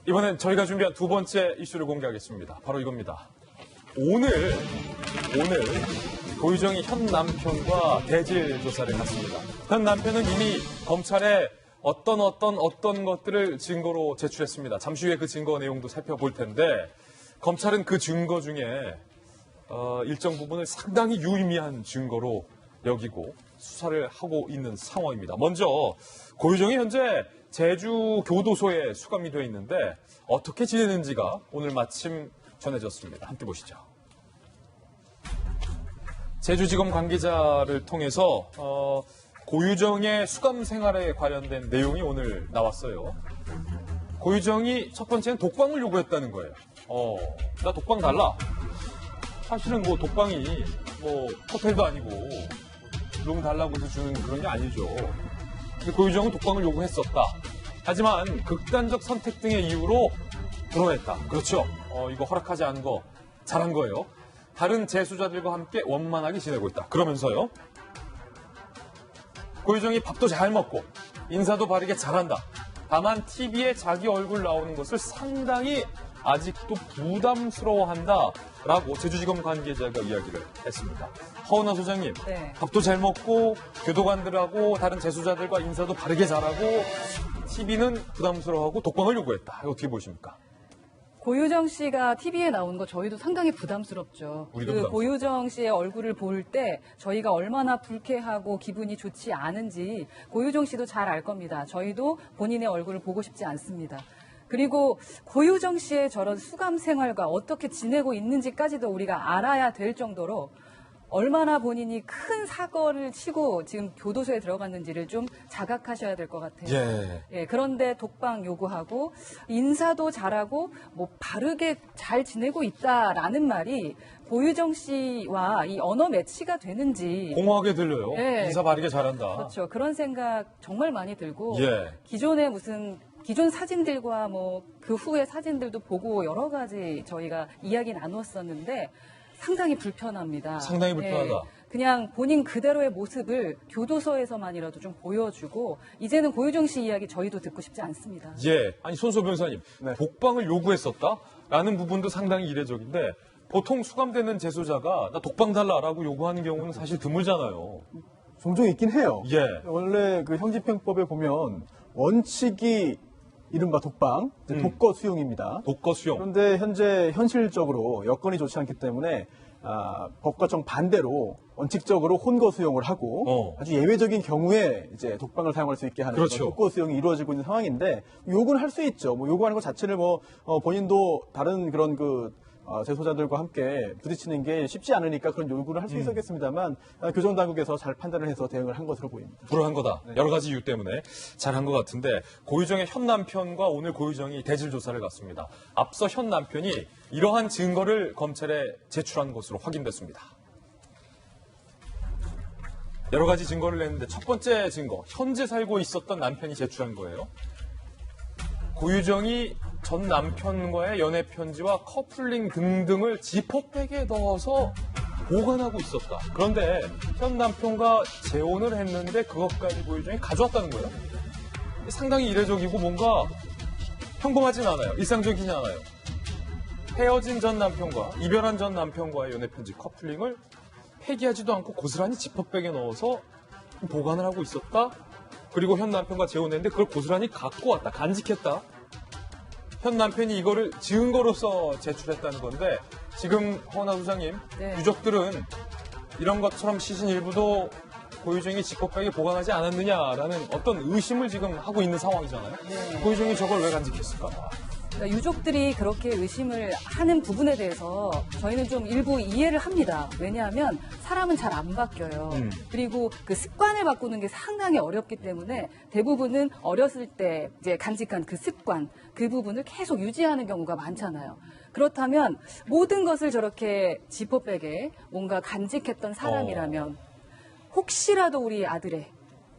이번엔 저희가 준비한 두 번째 이슈를 공개하겠습니다. 바로 이겁니다. 오늘 고유정이 현 남편과 대질 조사를 했습니다. 현 남편은 이미 검찰에 어떤 것들을 증거로 제출했습니다. 잠시 후에 그 증거 내용도 살펴볼 텐데 검찰은 그 증거 중에 일정 부분을 상당히 유의미한 증거로 여기고 수사를 하고 있는 상황입니다. 먼저 고유정이 현재 제주 교도소에 수감이 되어 있는데 어떻게 지내는지가 오늘 마침 전해졌습니다. 함께 보시죠. 제주지검 관계자를 통해서 고유정의 수감 생활에 관련된 내용이 오늘 나왔어요. 고유정이 첫 번째는 독방을 요구했다는 거예요. 나 독방 달라. 사실은 뭐 독방이 뭐 호텔도 아니고 룸 달라고 해서 주는 그런 게 아니죠. 근데 고유정은 독방을 요구했었다. 하지만 극단적 선택 등의 이유로 불허했다. 그렇죠. 이거 허락하지 않은 거 잘한 거예요. 다른 재수자들과 함께 원만하게 지내고 있다. 그러면서요. 고유정이 밥도 잘 먹고 인사도 바르게 잘한다. 다만 TV에 자기 얼굴 나오는 것을 상당히 아직도 부담스러워한다라고 제주지검 관계자가 이야기를 했습니다. 허은하 소장님,
네.
밥도 잘 먹고 교도관들하고 다른 재수자들과 인사도 바르게 잘하고 TV는 부담스러워하고 독방을 요구했다. 이거 어떻게 보십니까?
고유정 씨가 TV에 나오는 거 저희도 상당히 부담스럽죠. 그 고유정 씨의 얼굴을 볼 때 저희가 얼마나 불쾌하고 기분이 좋지 않은지 고유정 씨도 잘 알 겁니다. 저희도 본인의 얼굴을 보고 싶지 않습니다. 그리고 고유정 씨의 저런 수감 생활과 어떻게 지내고 있는지까지도 우리가 알아야 될 정도로 얼마나 본인이 큰 사고를 치고 지금 교도소에 들어갔는지를 좀 자각하셔야 될 것 같아요. 예, 그런데 독방 요구하고 인사도 잘하고 뭐 바르게 잘 지내고 있다라는 말이 고유정 씨와 이 언어 매치가 되는지
공허하게 들려요.
예.
인사 바르게 잘한다.
그렇죠. 그런 생각 정말 많이 들고
예.
기존 사진들과 뭐 그 후의 사진들도 보고 여러 가지 저희가 이야기 나눴었는데 상당히 불편합니다.
상당히 불편하다.
네, 그냥 본인 그대로의 모습을 교도소에서만이라도 좀 보여주고 이제는 고유정 씨 이야기 저희도 듣고 싶지 않습니다.
예, 아니 손소 변호사님, 독방을 요구했었다라는 부분도 상당히 이례적인데 보통 수감되는 재소자가 나 독방 달라라고 요구하는 경우는 사실 드물잖아요.
종종 있긴 해요.
예.
원래 그 형집행법에 보면 원칙이 이른바 독방, 독거 수용입니다.
독거 수용.
그런데 현실적으로 여건이 좋지 않기 때문에 법과 정반대로 원칙적으로 혼거 수용을 하고 아주 예외적인 경우에 이제 독방을 사용할 수 있게 하는
그렇죠.
독거 수용이 이루어지고 있는 상황인데 요구는 할 수 있죠. 뭐 요구하는 것 자체를 본인도 다른 그런 재소자들과 함께 부딪히는 게 쉽지 않으니까 그런 요구를 할 수 있었겠습니다만 교정당국에서 잘 판단을 해서 대응을 한 것으로 보입니다.
불허한 거다. 네. 여러 가지 이유 때문에 잘한 것 같은데 고유정의 현 남편과 오늘 고유정이 대질 조사를 갔습니다. 앞서 현 남편이 이러한 증거를 검찰에 제출한 것으로 확인됐습니다. 여러 가지 증거를 냈는데 첫 번째 증거, 현재 살고 있었던 남편이 제출한 거예요. 고유정이 전 남편과의 연애 편지와 커플링 등등을 지퍼백에 넣어서 보관하고 있었다. 그런데 현 남편과 재혼을 했는데 그것까지 고유정이 가져왔다는 거예요. 상당히 이례적이고 뭔가 평범하진 않아요. 일상적이진 않아요. 헤어진 전 남편과 이별한 전 남편과의 연애 편지 커플링을 폐기하지도 않고 고스란히 지퍼백에 넣어서 보관을 하고 있었다. 그리고 현 남편과 재혼했는데 그걸 고스란히 갖고 왔다. 간직했다. 현 남편이 이거를 증거로서 제출했다는 건데 지금 허은하 소장님, 유족들은 이런 것처럼 시신 일부도 고유정이 지퍼백에 보관하지 않았느냐라는 어떤 의심을 지금 하고 있는 상황이잖아요. 고유정이 저걸 왜 간직했을까?
그러니까 유족들이 그렇게 의심을 하는 부분에 대해서 저희는 좀 일부 이해를 합니다. 왜냐하면 사람은 잘 안 바뀌어요. 그리고 그 습관을 바꾸는 게 상당히 어렵기 때문에 대부분은 어렸을 때 이제 간직한 그 습관, 그 부분을 계속 유지하는 경우가 많잖아요. 그렇다면 모든 것을 저렇게 지퍼백에 뭔가 간직했던 사람이라면 혹시라도 우리 아들의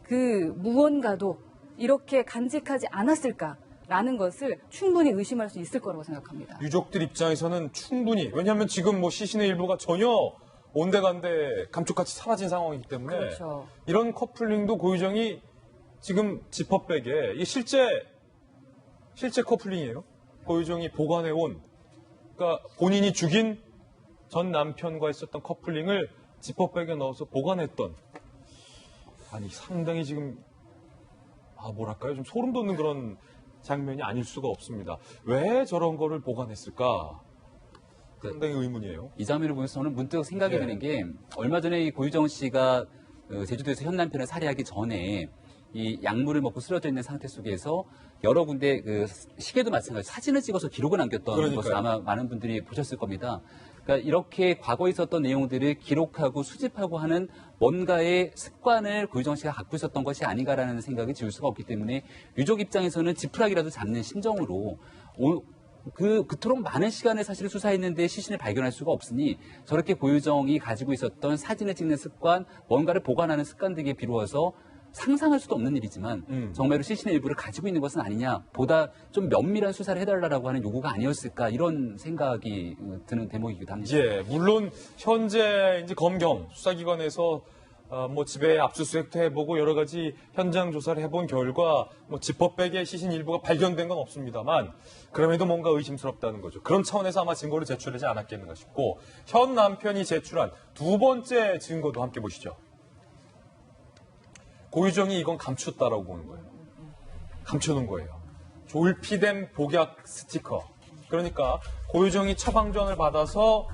그 무언가도 이렇게 간직하지 않았을까? 라는 것을 충분히 의심할 수 있을 거라고 생각합니다.
유족들 입장에서는 충분히, 왜냐하면 지금 뭐 시신의 일부가 전혀 온데간데 감쪽같이 사라진 상황이기 때문에
그렇죠.
이런 커플링도 고유정이 지금 지퍼백에 이게 실제 커플링이에요. 고유정이 보관해온, 그러니까 본인이 죽인 전 남편과 있었던 커플링을 지퍼백에 넣어서 보관했던, 아니 상당히 지금 뭐랄까요? 좀 소름 돋는 그런 장면이 아닐 수가 없습니다. 왜 저런 거를 보관했을까? 상당히 의문이에요.
이 장면을 보면서 저는 문득 생각이
네.
드는 게 얼마 전에 이 고유정 씨가 제주도에서 현 남편을 살해하기 전에 이 약물을 먹고 쓰러져 있는 상태 속에서 여러 군데 그 시계도 마찬가지로 사진을 찍어서 기록을 남겼던
그러니까요.
것을 아마 많은 분들이 보셨을 겁니다. 그러니까 이렇게 과거에 있었던 내용들을 기록하고 수집하고 하는 뭔가의 습관을 고유정 씨가 갖고 있었던 것이 아닌가라는 생각이 지울 수가 없기 때문에 유족 입장에서는 지푸라기라도 잡는 심정으로 그토록 많은 시간을 사실 수사했는데 시신을 발견할 수가 없으니 저렇게 고유정이 가지고 있었던 사진을 찍는 습관, 뭔가를 보관하는 습관 등에 비로워서 상상할 수도 없는 일이지만 정말로 시신의 일부를 가지고 있는 것은 아니냐, 보다 좀 면밀한 수사를 해달라고 하는 요구가 아니었을까 이런 생각이 드는 대목이기도 합니다.
예, 물론 현재 이제 검경 수사기관에서 집에 압수수색도 해보고 여러 가지 현장 조사를 해본 결과 지퍼백의 시신 일부가 발견된 건 없습니다만 그럼에도 뭔가 의심스럽다는 거죠. 그런 차원에서 아마 증거를 제출하지 않았겠는가 싶고 현 남편이 제출한 두 번째 증거도 함께 보시죠. 고유정이 이건 감췄다라고 보는 거예요. 감춰놓은 거예요. 졸피뎀 복약 스티커. 그러니까 고유정이 처방전을 받아서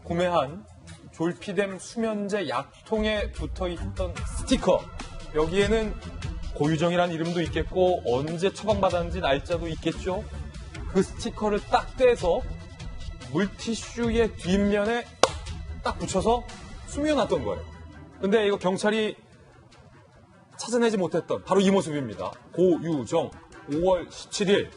구매한 졸피뎀 수면제 약통에 붙어있던 스티커. 여기에는 고유정이라는 이름도 있겠고 언제 처방받았는지 날짜도 있겠죠. 그 스티커를 딱 떼서 물티슈의 뒷면에 딱 붙여서 숨겨놨던 거예요. 근데 이거 경찰이 찾아내지 못했던 바로 이 모습입니다. 고유정 5월 17일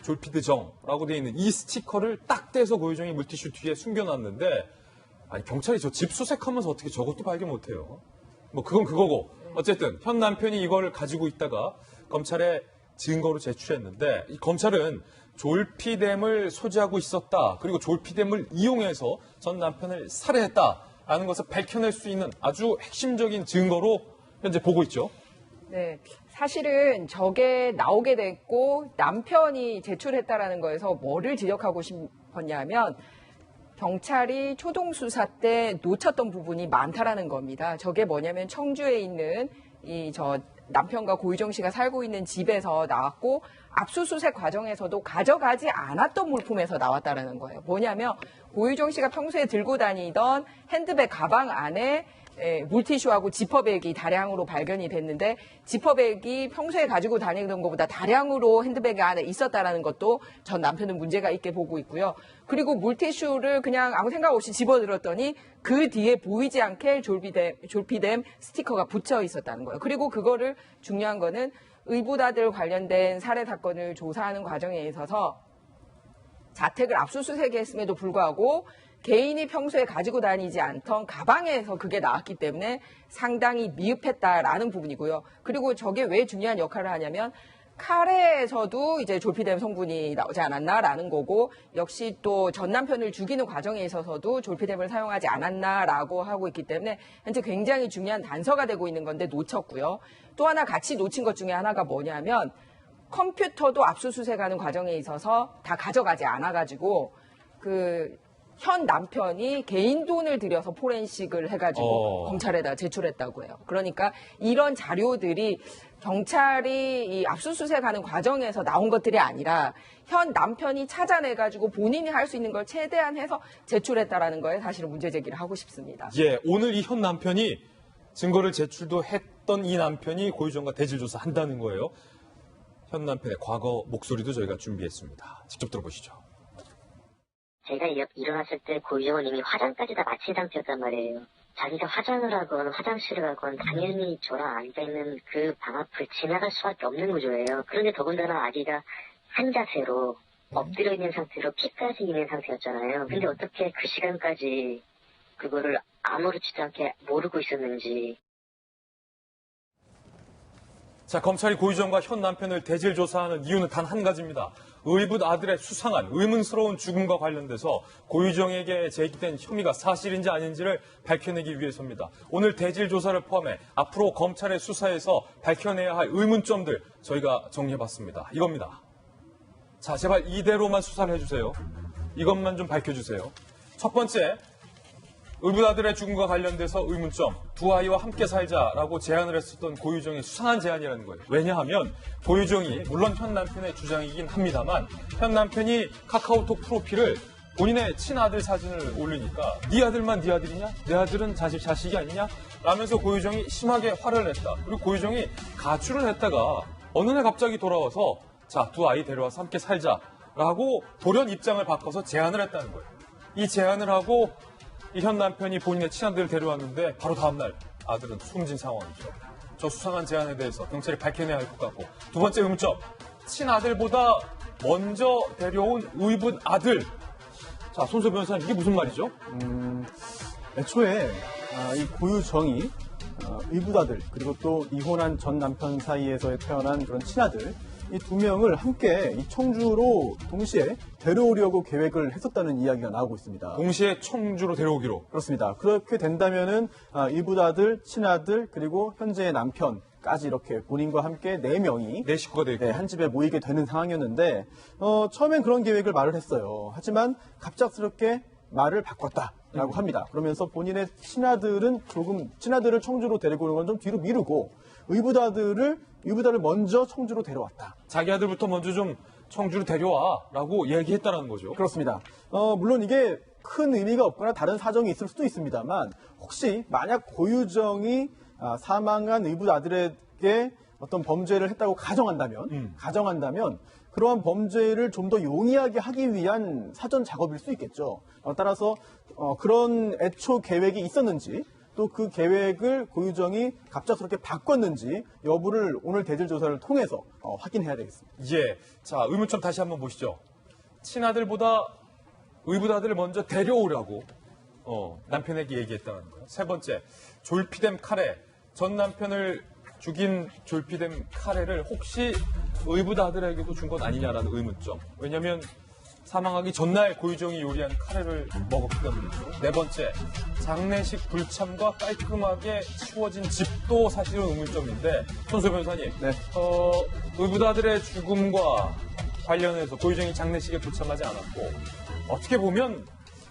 졸피드정라고 되어 있는 이 스티커를 딱 떼서 고유정이 물티슈 뒤에 숨겨놨는데 아니 경찰이 저 집 수색하면서 어떻게 저것도 발견 못해요. 그건 그거고 어쨌든 현 남편이 이걸 가지고 있다가 검찰에 증거로 제출했는데 이 검찰은 졸피뎀을 소지하고 있었다. 그리고 졸피뎀을 이용해서 전 남편을 살해했다. 라는 것을 밝혀낼 수 있는 아주 핵심적인 증거로 현재 보고 있죠.
네. 사실은 저게 나오게 됐고 남편이 제출했다라는 거에서 뭐를 지적하고 싶었냐면 경찰이 초동 수사 때 놓쳤던 부분이 많다라는 겁니다. 저게 뭐냐면 청주에 있는 남편과 고유정 씨가 살고 있는 집에서 나왔고 압수수색 과정에서도 가져가지 않았던 물품에서 나왔다라는 거예요. 뭐냐면 고유정 씨가 평소에 들고 다니던 핸드백 가방 안에 물티슈하고 지퍼백이 다량으로 발견이 됐는데 지퍼백이 평소에 가지고 다니던 것보다 다량으로 핸드백 안에 있었다라는 것도 전 남편은 문제가 있게 보고 있고요. 그리고 물티슈를 그냥 아무 생각 없이 집어들었더니 그 뒤에 보이지 않게 졸피뎀 스티커가 붙여 있었다는 거예요. 그리고 그거를 중요한 거는 의붓아들 관련된 살해 사건을 조사하는 과정에 있어서 자택을 압수수색했음에도 불구하고 개인이 평소에 가지고 다니지 않던 가방에서 그게 나왔기 때문에 상당히 미흡했다라는 부분이고요. 그리고 저게 왜 중요한 역할을 하냐면 카레에서도 이제 졸피뎀 성분이 나오지 않았나라는 거고 역시 또 전 남편을 죽이는 과정에 있어서도 졸피뎀을 사용하지 않았나라고 하고 있기 때문에 현재 굉장히 중요한 단서가 되고 있는 건데 놓쳤고요. 또 하나 같이 놓친 것 중에 하나가 뭐냐면 컴퓨터도 압수수색하는 과정에 있어서 다 가져가지 않아가지고 현 남편이 개인 돈을 들여서 포렌식을 해가지고 검찰에다 제출했다고 해요. 그러니까 이런 자료들이 경찰이 이 압수수색하는 과정에서 나온 것들이 아니라 현 남편이 찾아내가지고 본인이 할 수 있는 걸 최대한 해서 제출했다라는 거에 사실은 문제 제기를 하고 싶습니다.
예, 오늘 이 현 남편이 증거를 제출도 했던 이 남편이 고유정과 대질조사 한다는 거예요. 현 남편의 과거 목소리도 저희가 준비했습니다. 직접 들어보시죠.
제가 일어났을 때 고유정은 이미 화장까지 다 마친 상태였단 말이에요. 자기가 화장을 하건 화장실을 가건 당연히 저랑 앉아있는 그 방 앞을 지나갈 수밖에 없는 구조예요. 그런데 더군다나 아기가 한 자세로 엎드려 있는 상태로 피까지 있는 상태였잖아요. 근데 어떻게 그 시간까지 그거를 아무렇지도 않게 모르고 있었는지.
자, 검찰이 고유정과 현 남편을 대질 조사하는 이유는 단 한 가지입니다. 의붓 아들의 수상한 의문스러운 죽음과 관련돼서 고유정에게 제기된 혐의가 사실인지 아닌지를 밝혀내기 위해서입니다. 오늘 대질 조사를 포함해 앞으로 검찰의 수사에서 밝혀내야 할 의문점들 저희가 정리해봤습니다. 이겁니다. 자, 제발 이대로만 수사를 해주세요. 이것만 좀 밝혀주세요. 첫 번째, 의붓아들의 죽음과 관련돼서 의문점, 두 아이와 함께 살자라고 제안을 했었던 고유정의 수상한 제안이라는 거예요. 왜냐하면 고유정이 물론 현 남편의 주장이긴 합니다만 현 남편이 카카오톡 프로필을 본인의 친아들 사진을 올리니까 네 아들만 네 아들이냐? 내 아들은 자식이 아니냐? 라면서 고유정이 심하게 화를 냈다. 그리고 고유정이 가출을 했다가 어느 날 갑자기 돌아와서 자, 두 아이 데려와서 함께 살자라고 돌연 입장을 바꿔서 제안을 했다는 거예요. 이 제안을 하고 이 현 남편이 본인의 친아들을 데려왔는데 바로 다음날 아들은 숨진 상황이죠. 저 수상한 제안에 대해서 경찰이 밝혀내야 할 것 같고 두 번째 의문점, 친아들보다 먼저 데려온 의붓 아들. 자, 손소 변호사님, 이게 무슨 말이죠?
애초에 이 고유정이 의붓아들 그리고 또 이혼한 전 남편 사이에서 태어난 그런 친아들 이 두 명을 함께 이 청주로 동시에 데려오려고 계획을 했었다는 이야기가 나오고 있습니다.
동시에 청주로 데려오기로?
그렇습니다. 그렇게 된다면은 의붓아들, 친아들 그리고 현재의 남편까지 이렇게 본인과 함께 4명이
네 식구가 되고
한 집에 모이게 되는 상황이었는데 처음엔 그런 계획을 말을 했어요. 하지만 갑작스럽게 말을 바꿨다라고 합니다. 그러면서 본인의 친아들을 청주로 데리고 오는 건 좀 뒤로 미루고 의붓아들을 먼저 청주로 데려왔다.
자기 아들부터 먼저 좀 청주로 데려와라고 얘기했다는 거죠.
그렇습니다. 물론 이게 큰 의미가 없거나 다른 사정이 있을 수도 있습니다만 혹시 만약 고유정이 사망한 의붓아들에게 어떤 범죄를 했다고 가정한다면 그러한 범죄를 좀 더 용이하게 하기 위한 사전 작업일 수 있겠죠. 따라서 그런 애초 계획이 있었는지 또 그 계획을 고유정이 갑작스럽게 바꿨는지 여부를 오늘 대질 조사를 통해서 확인해야 되겠습니다.
예. 자, 의문점 다시 한번 보시죠. 친아들보다 의붓아들을 먼저 데려오라고 남편에게 얘기했다는 거예요. 세 번째, 졸피뎀 카레. 전 남편을 죽인 졸피뎀 카레를 혹시 의붓아들에게도 준 건 아니냐라는 의문점. 왜냐하면 사망하기 전날 고유정이 요리한 카레를 먹었기 때문이죠. 네 번째, 장례식 불참과 깔끔하게 치워진 집도 사실은 의문점인데 손소 변호사님,
네.
의붓아들의 죽음과 관련해서 고유정이 장례식에 불참하지 않았고 어떻게 보면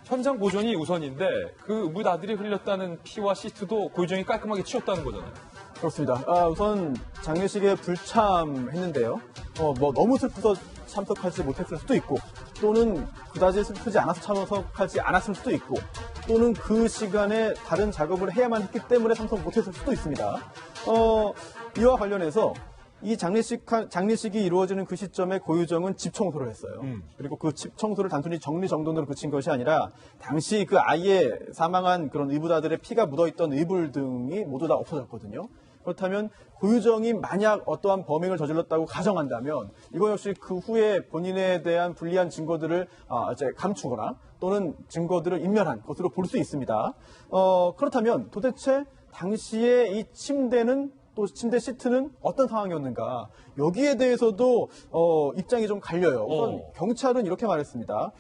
현장 보존이 우선인데 그 의붓아들이 흘렸다는 피와 시트도 고유정이 깔끔하게 치웠다는 거잖아요.
그렇습니다. 우선 장례식에 불참했는데요. 너무 슬퍼서 참석하지 못했을 수도 있고 또는 그다지 슬프지 않아서 참석하지 않았을 수도 있고 또는 그 시간에 다른 작업을 해야만 했기 때문에 참석 못했을 수도 있습니다. 이와 관련해서 이 장례식이 이루어지는 그 시점에 고유정은 집 청소를 했어요. 그리고 그 집 청소를 단순히 정리정돈으로 그친 것이 아니라 당시 그 아이의 사망한 그런 의붓아들의 피가 묻어있던 의불 등이 모두 다 없어졌거든요. 그렇다면 고유정이 만약 어떠한 범행을 저질렀다고 가정한다면 이거 역시 그 후에 본인에 대한 불리한 증거들을 이제 감추거나 또는 증거들을 인멸한 것으로 볼 수 있습니다. 그렇다면 도대체 당시에 이 침대는 또 침대 시트는 어떤 상황이었는가 여기에 대해서도 입장이 좀 갈려요. 우선 경찰은 이렇게 말했습니다.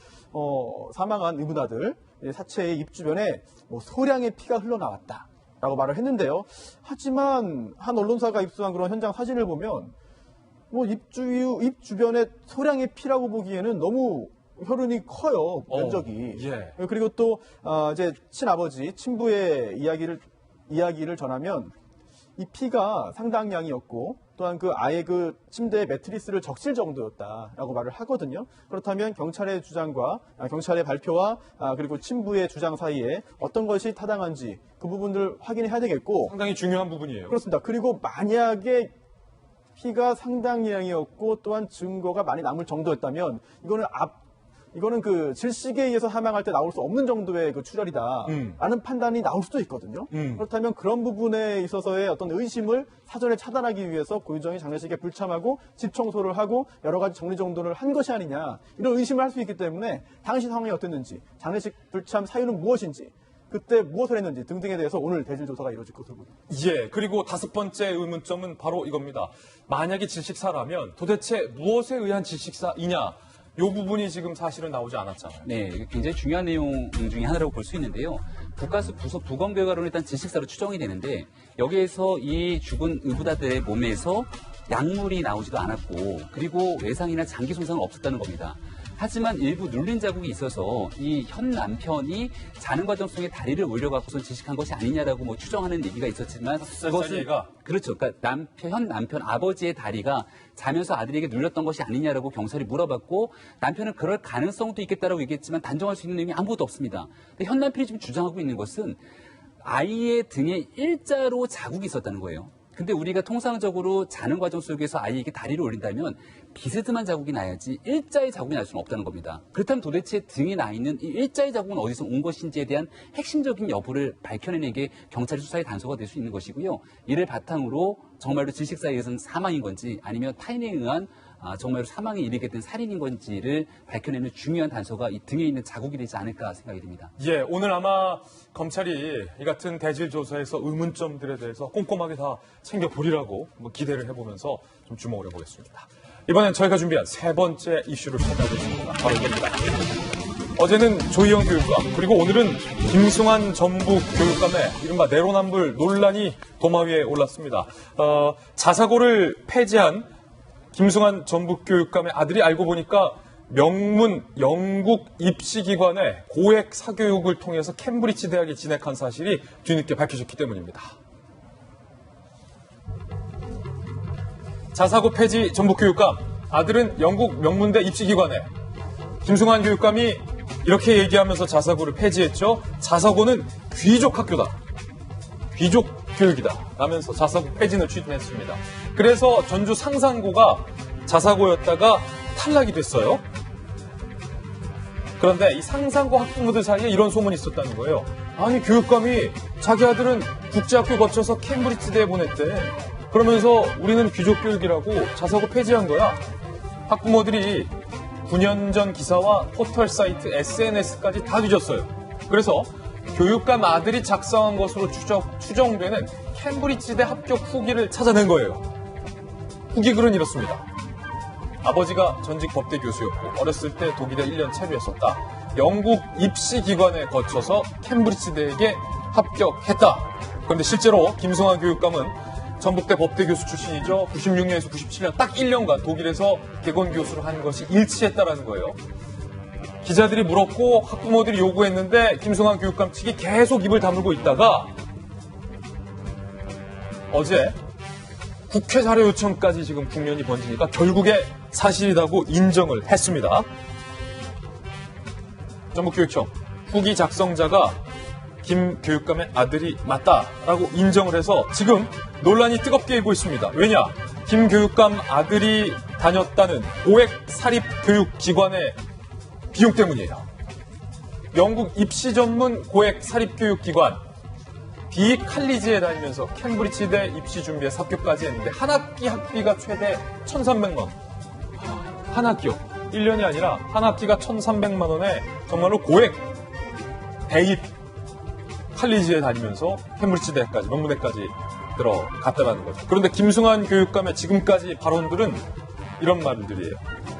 사망한 의붓아들 사체의 입 주변에 소량의 피가 흘러나왔다. 라고 말을 했는데요. 하지만 한 언론사가 입수한 그런 현장 사진을 보면 입 주변에 소량의 피라고 보기에는 너무 혈흔이 커요. 면적이.
예.
그리고 또 이제 친부의 이야기를 전하면 이 피가 상당량이었고 또한 그 아예 그 침대의 매트리스를 적실 정도였다라고 말을 하거든요. 그렇다면 경찰의 주장과 경찰의 발표와 그리고 친부의 주장 사이에 어떤 것이 타당한지 그 부분들을 확인해야 되겠고
상당히 중요한 부분이에요.
그렇습니다. 그리고 만약에 피가 상당량이었고 또한 증거가 많이 남을 정도였다면 이거는 그 질식에 의해서 사망할 때 나올 수 없는 정도의 그 출혈이다라는 판단이 나올 수도 있거든요. 그렇다면 그런 부분에 있어서의 어떤 의심을 사전에 차단하기 위해서 고유정이 장례식에 불참하고 집 청소를 하고 여러 가지 정리정돈을 한 것이 아니냐 이런 의심을 할 수 있기 때문에 당시 상황이 어땠는지 장례식 불참 사유는 무엇인지 그때 무엇을 했는지 등등에 대해서 오늘 대질 조사가 이루어질 것으로 보입니다.
예, 그리고 다섯 번째 의문점은 바로 이겁니다. 만약에 질식사라면 도대체 무엇에 의한 질식사이냐? 이 부분이 지금 사실은 나오지 않았잖아요.
네, 굉장히 중요한 내용 중에 하나라고 볼 수 있는데요. 국가수 부서 부검 결과로는 일단 질식사로 추정이 되는데 여기에서 이 죽은 의붓아들의 몸에서 약물이 나오지도 않았고 그리고 외상이나 장기 손상은 없었다는 겁니다. 하지만 일부 눌린 자국이 있어서 이 현 남편이 자는 과정 속에 다리를 올려갖고서 질식한 것이 아니냐라고 뭐 추정하는 얘기가 있었지만 그것은 그렇죠. 그러니까 현 남편 아버지의 다리가 자면서 아들에게 눌렸던 것이 아니냐라고 경찰이 물어봤고 남편은 그럴 가능성도 있겠다라고 얘기했지만 단정할 수 있는 내용이 아무것도 없습니다. 근데 현 남편이 지금 주장하고 있는 것은 아이의 등에 일자로 자국이 있었다는 거예요. 근데 우리가 통상적으로 자는 과정 속에서 아이에게 다리를 올린다면 비스듬한 자국이 나야지 일자의 자국이 날 수는 없다는 겁니다. 그렇다면 도대체 등에 나 있는 이 일자의 자국은 어디서 온 것인지에 대한 핵심적인 여부를 밝혀내는 게 경찰의 수사의 단서가 될 수 있는 것이고요. 이를 바탕으로 정말로 질식사에 의해서는 사망인 건지 아니면 타인에 의한 정말로 사망에 이르게 된 살인인 건지를 밝혀내는 중요한 단서가 이 등에 있는 자국이 되지 않을까 생각이 듭니다.
예, 오늘 아마 검찰이 이 같은 대질 조사에서 의문점들에 대해서 꼼꼼하게 다 챙겨보리라고 기대를 해보면서 좀 주목을 해보겠습니다. 이번엔 저희가 준비한 세 번째 이슈를 찾아보겠습니다. 바로 이겁니다. 어제는 조희영 교육감, 그리고 오늘은 김승환 전북 교육감의 이른바 내로남불 논란이 도마 위에 올랐습니다. 자사고를 폐지한 김승환 전북 교육감의 아들이 알고 보니까 명문 영국 입시기관의 고액 사교육을 통해서 캠브리지 대학에 진학한 사실이 뒤늦게 밝혀졌기 때문입니다. 자사고 폐지 전북 교육감, 아들은 영국 명문대 입시기관에. 김승환 교육감이 이렇게 얘기하면서 자사고를 폐지했죠. 자사고는 귀족 학교다. 귀족 교육이다. 라면서 자사고 폐지를 추진했습니다. 그래서 전주 상산고가 자사고였다가 탈락이 됐어요. 그런데 이 상산고 학부모들 사이에 이런 소문이 있었다는 거예요. 아니, 교육감이 자기 아들은 국제학교 거쳐서 캠브리지대에 보냈대. 그러면서 우리는 귀족 교육이라고 자사고 폐지한 거야. 학부모들이 9년 전 기사와 포털 사이트 SNS까지 다 뒤졌어요. 그래서 교육감 아들이 작성한 것으로 추정되는 캠브리지대 합격 후기를 찾아낸 거예요. 후기 글은 이렇습니다. 아버지가 전직 법대 교수였고 어렸을 때 독일에 1년 체류했었다. 영국 입시기관에 거쳐서 캠브리지대에게 합격했다. 그런데 실제로 김승환 교육감은 전북대 법대 교수 출신이죠. 96년에서 97년 딱 1년간 독일에서 객원 교수를 한 것이 일치했다라는 거예요. 기자들이 물었고 학부모들이 요구했는데 김승환 교육감 측이 계속 입을 다물고 있다가 어제 국회 자료 요청까지 지금 국면이 번지니까 결국에 사실이라고 인정을 했습니다. 전북교육청 후기 작성자가 김 교육감의 아들이 맞다라고 인정을 해서 지금 논란이 뜨겁게 일고 있습니다. 왜냐? 김 교육감 아들이 다녔다는 고액 사립교육기관의 비용 때문이에요. 영국 입시 전문 고액 사립교육기관 비칼리지에 다니면서 캠브리지대 입시 준비해서 합격까지 했는데 한 학기 학비가 최대 1,300만 원. 한 학기요. 1년이 아니라 한 학기가 1,300만 원에 정말로 고액 대입 칼리지에 다니면서 캠브리지대까지 명문대까지 들어갔다라는 거죠. 그런데 김승환 교육감의 지금까지 발언들은 이런 말들이에요.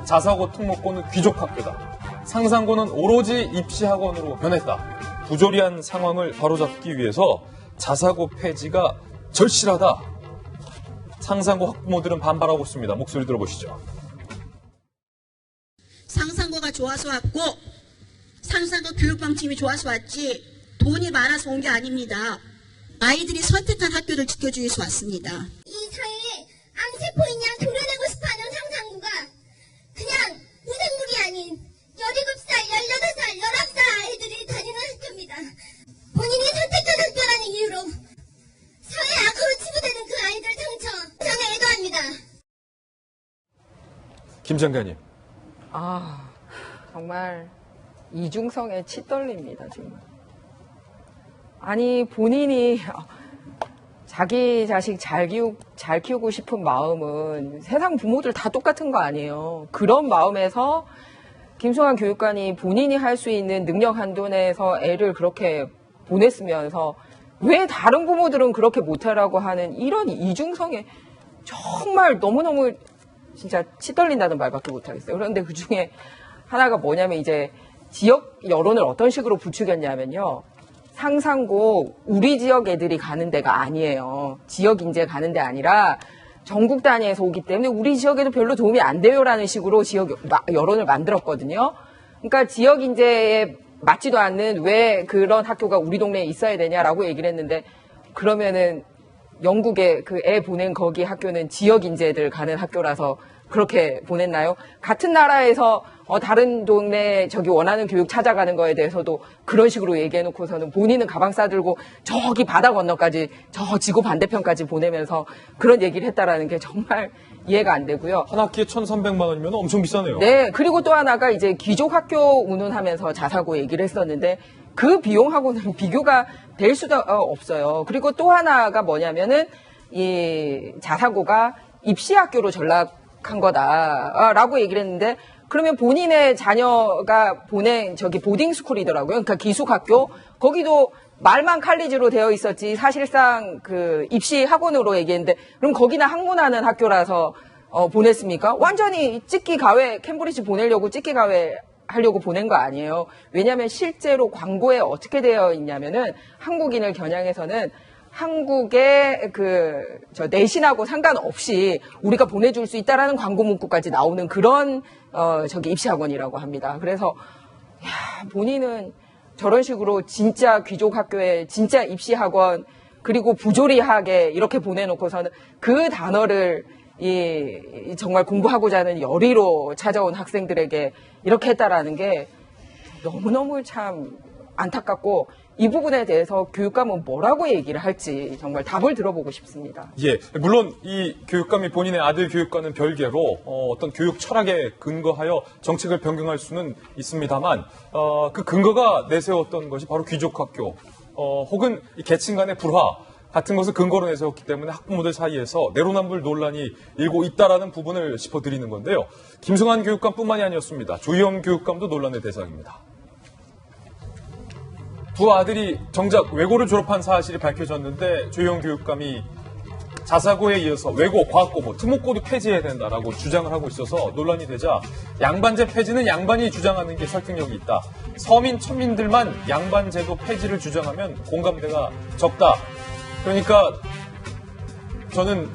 자사고 특목고는 귀족 학교다. 상산고는 오로지 입시학원으로 변했다. 부조리한 상황을 바로잡기 위해서 자사고 폐지가 절실하다. 상산고 학부모들은 반발하고 있습니다. 목소리 들어보시죠.
상산고가 좋아서 왔고 상산고 교육방침이 좋아서 왔지 돈이 많아서 온 게 아닙니다. 아이들이 선택한 학교를 지켜주기 위해서 왔습니다.
이 사회에 암세포인 양 도려내고 싶어하는 상산고가 그냥 무생물이 아닌 17살, 18살, 19살 아이들이 다니는 학교입니다. 본인이 선택한 학교라는 이유로 사회 악으로 치부되는 그 아이들 상처 저는 애도합니다.
김 장관님.
정말 이중성에 치 떨립니다, 지금. 아니, 본인이 자기 자식 잘 키우고 싶은 마음은 세상 부모들 다 똑같은 거 아니에요. 그런 마음에서 김승환 교육관이 본인이 할 수 있는 능력 한도 내에서 애를 그렇게 보냈으면서 왜 다른 부모들은 그렇게 못하라고 하는 이런 이중성에 정말 너무너무 진짜 치 떨린다는 말밖에 못하겠어요. 그런데 그 중에 하나가 뭐냐면 이제 지역 여론을 어떤 식으로 부추겼냐면요. 상산고 우리 지역 애들이 가는 데가 아니에요. 지역 인재 가는 데 아니라 전국 단위에서 오기 때문에 우리 지역에도 별로 도움이 안 돼요라는 식으로 지역 여론을 만들었거든요. 그러니까 지역 인재에 맞지도 않는 왜 그런 학교가 우리 동네에 있어야 되냐라고 얘기를 했는데 그러면은 영국에 그 애 보낸 거기 학교는 지역 인재들 가는 학교라서 그렇게 보냈나요? 같은 나라에서 다른 동네 저기 원하는 교육 찾아가는 거에 대해서도 그런 식으로 얘기해놓고서는 본인은 가방 싸들고 저기 바다 건너까지 저 지구 반대편까지 보내면서 그런 얘기를 했다라는 게 정말 이해가 안 되고요.
한 학기에 1,300만 원이면 엄청 비싸네요.
네, 그리고 또 하나가 이제 귀족 학교 운운하면서 자사고 얘기를 했었는데 그 비용하고는 비교가 될 수도 없어요. 그리고 또 하나가 뭐냐면은 이 자사고가 입시 학교로 전락한 거다라고 얘기를 했는데 그러면 본인의 자녀가 보낸 저기 보딩 스쿨이더라고요. 그러니까 기숙학교 거기도 말만 칼리지로 되어 있었지 사실상 그 입시 학원으로 얘기했는데 그럼 거기나 학문하는 학교라서 보냈습니까? 완전히 찍기 가외 캠브리지 보내려고 찍기 가외 하려고 보낸 거 아니에요. 왜냐하면 실제로 광고에 어떻게 되어 있냐면은 한국인을 겨냥해서는 한국의 저 내신하고 상관없이 우리가 보내줄 수 있다라는 광고 문구까지 나오는 그런 저기 입시학원이라고 합니다. 그래서 본인은 저런 식으로 진짜 귀족 학교에 진짜 입시학원 그리고 부조리하게 이렇게 보내놓고서는 그 단어를 정말 공부하고자 하는 열의로 찾아온 학생들에게 이렇게 했다라는 게 너무너무 참 안타깝고 이 부분에 대해서 교육감은 뭐라고 얘기를 할지 정말 답을 들어보고 싶습니다.
예, 물론 이 교육감이 본인의 아들 교육과는 별개로 어떤 교육 철학에 근거하여 정책을 변경할 수는 있습니다만 그 근거가 내세웠던 것이 바로 귀족학교 혹은 이 계층 간의 불화 같은 것을 근거로 내세웠기 때문에 학부모들 사이에서 내로남불 논란이 일고 있다라는 부분을 짚어드리는 건데요. 김승환 교육감뿐만이 아니었습니다. 조희영 교육감도 논란의 대상입니다. 두 아들이 정작 외고를 졸업한 사실이 밝혀졌는데 조희영 교육감이 자사고에 이어서 외고, 과학고, 특목고도 폐지해야 된다라고 주장을 하고 있어서 논란이 되자 양반제 폐지는 양반이 주장하는 게 설득력이 있다. 서민, 천민들만 양반제도 폐지를 주장하면 공감대가 적다. 그러니까 저는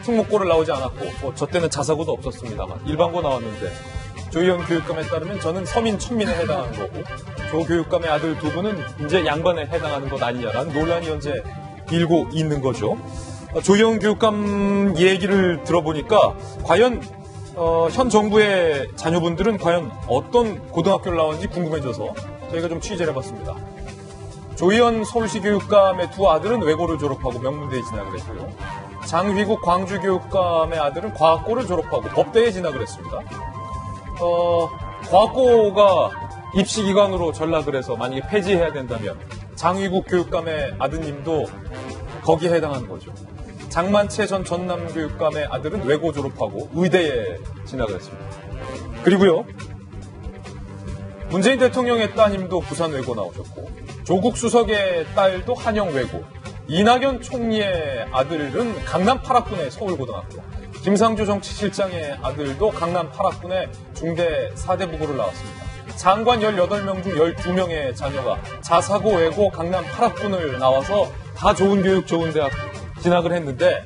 특목고를 나오지 않았고 저 때는 자사고도 없었습니다만 일반고 나왔는데 조희영 교육감에 따르면 저는 서민, 천민에 해당하는 거고 조 교육감의 아들 두 분은 이제 양반에 해당하는 것 아니냐라는 논란이 현재 일고 있는 거죠. 조희영 교육감 얘기를 들어보니까 과연 현 정부의 자녀분들은 과연 어떤 고등학교를 나왔는지 궁금해져서 저희가 좀 취재를 해봤습니다. 조희연 서울시 교육감의 두 아들은 외고를 졸업하고 명문대에 진학을 했고요. 장휘국 광주교육감의 아들은 과학고를 졸업하고 법대에 진학을 했습니다. 과학고가 입시기관으로 전락을 해서 만약에 폐지해야 된다면 장휘국 교육감의 아드님도 거기에 해당하는 거죠. 장만채 전 전남교육감의 아들은 외고 졸업하고 의대에 진학을 했습니다. 그리고요. 문재인 대통령의 따님도 부산 외고 나오셨고 조국 수석의 딸도 한영 외고, 이낙연 총리의 아들은 강남 8학군의 서울고등학교, 김상조 정치실장의 아들도 강남 8학군의 중대 사대부고를 나왔습니다. 장관 18명 중 12명의 자녀가 자사고 외고 강남 8학군을 나와서 다 좋은 교육, 좋은 대학 진학을 했는데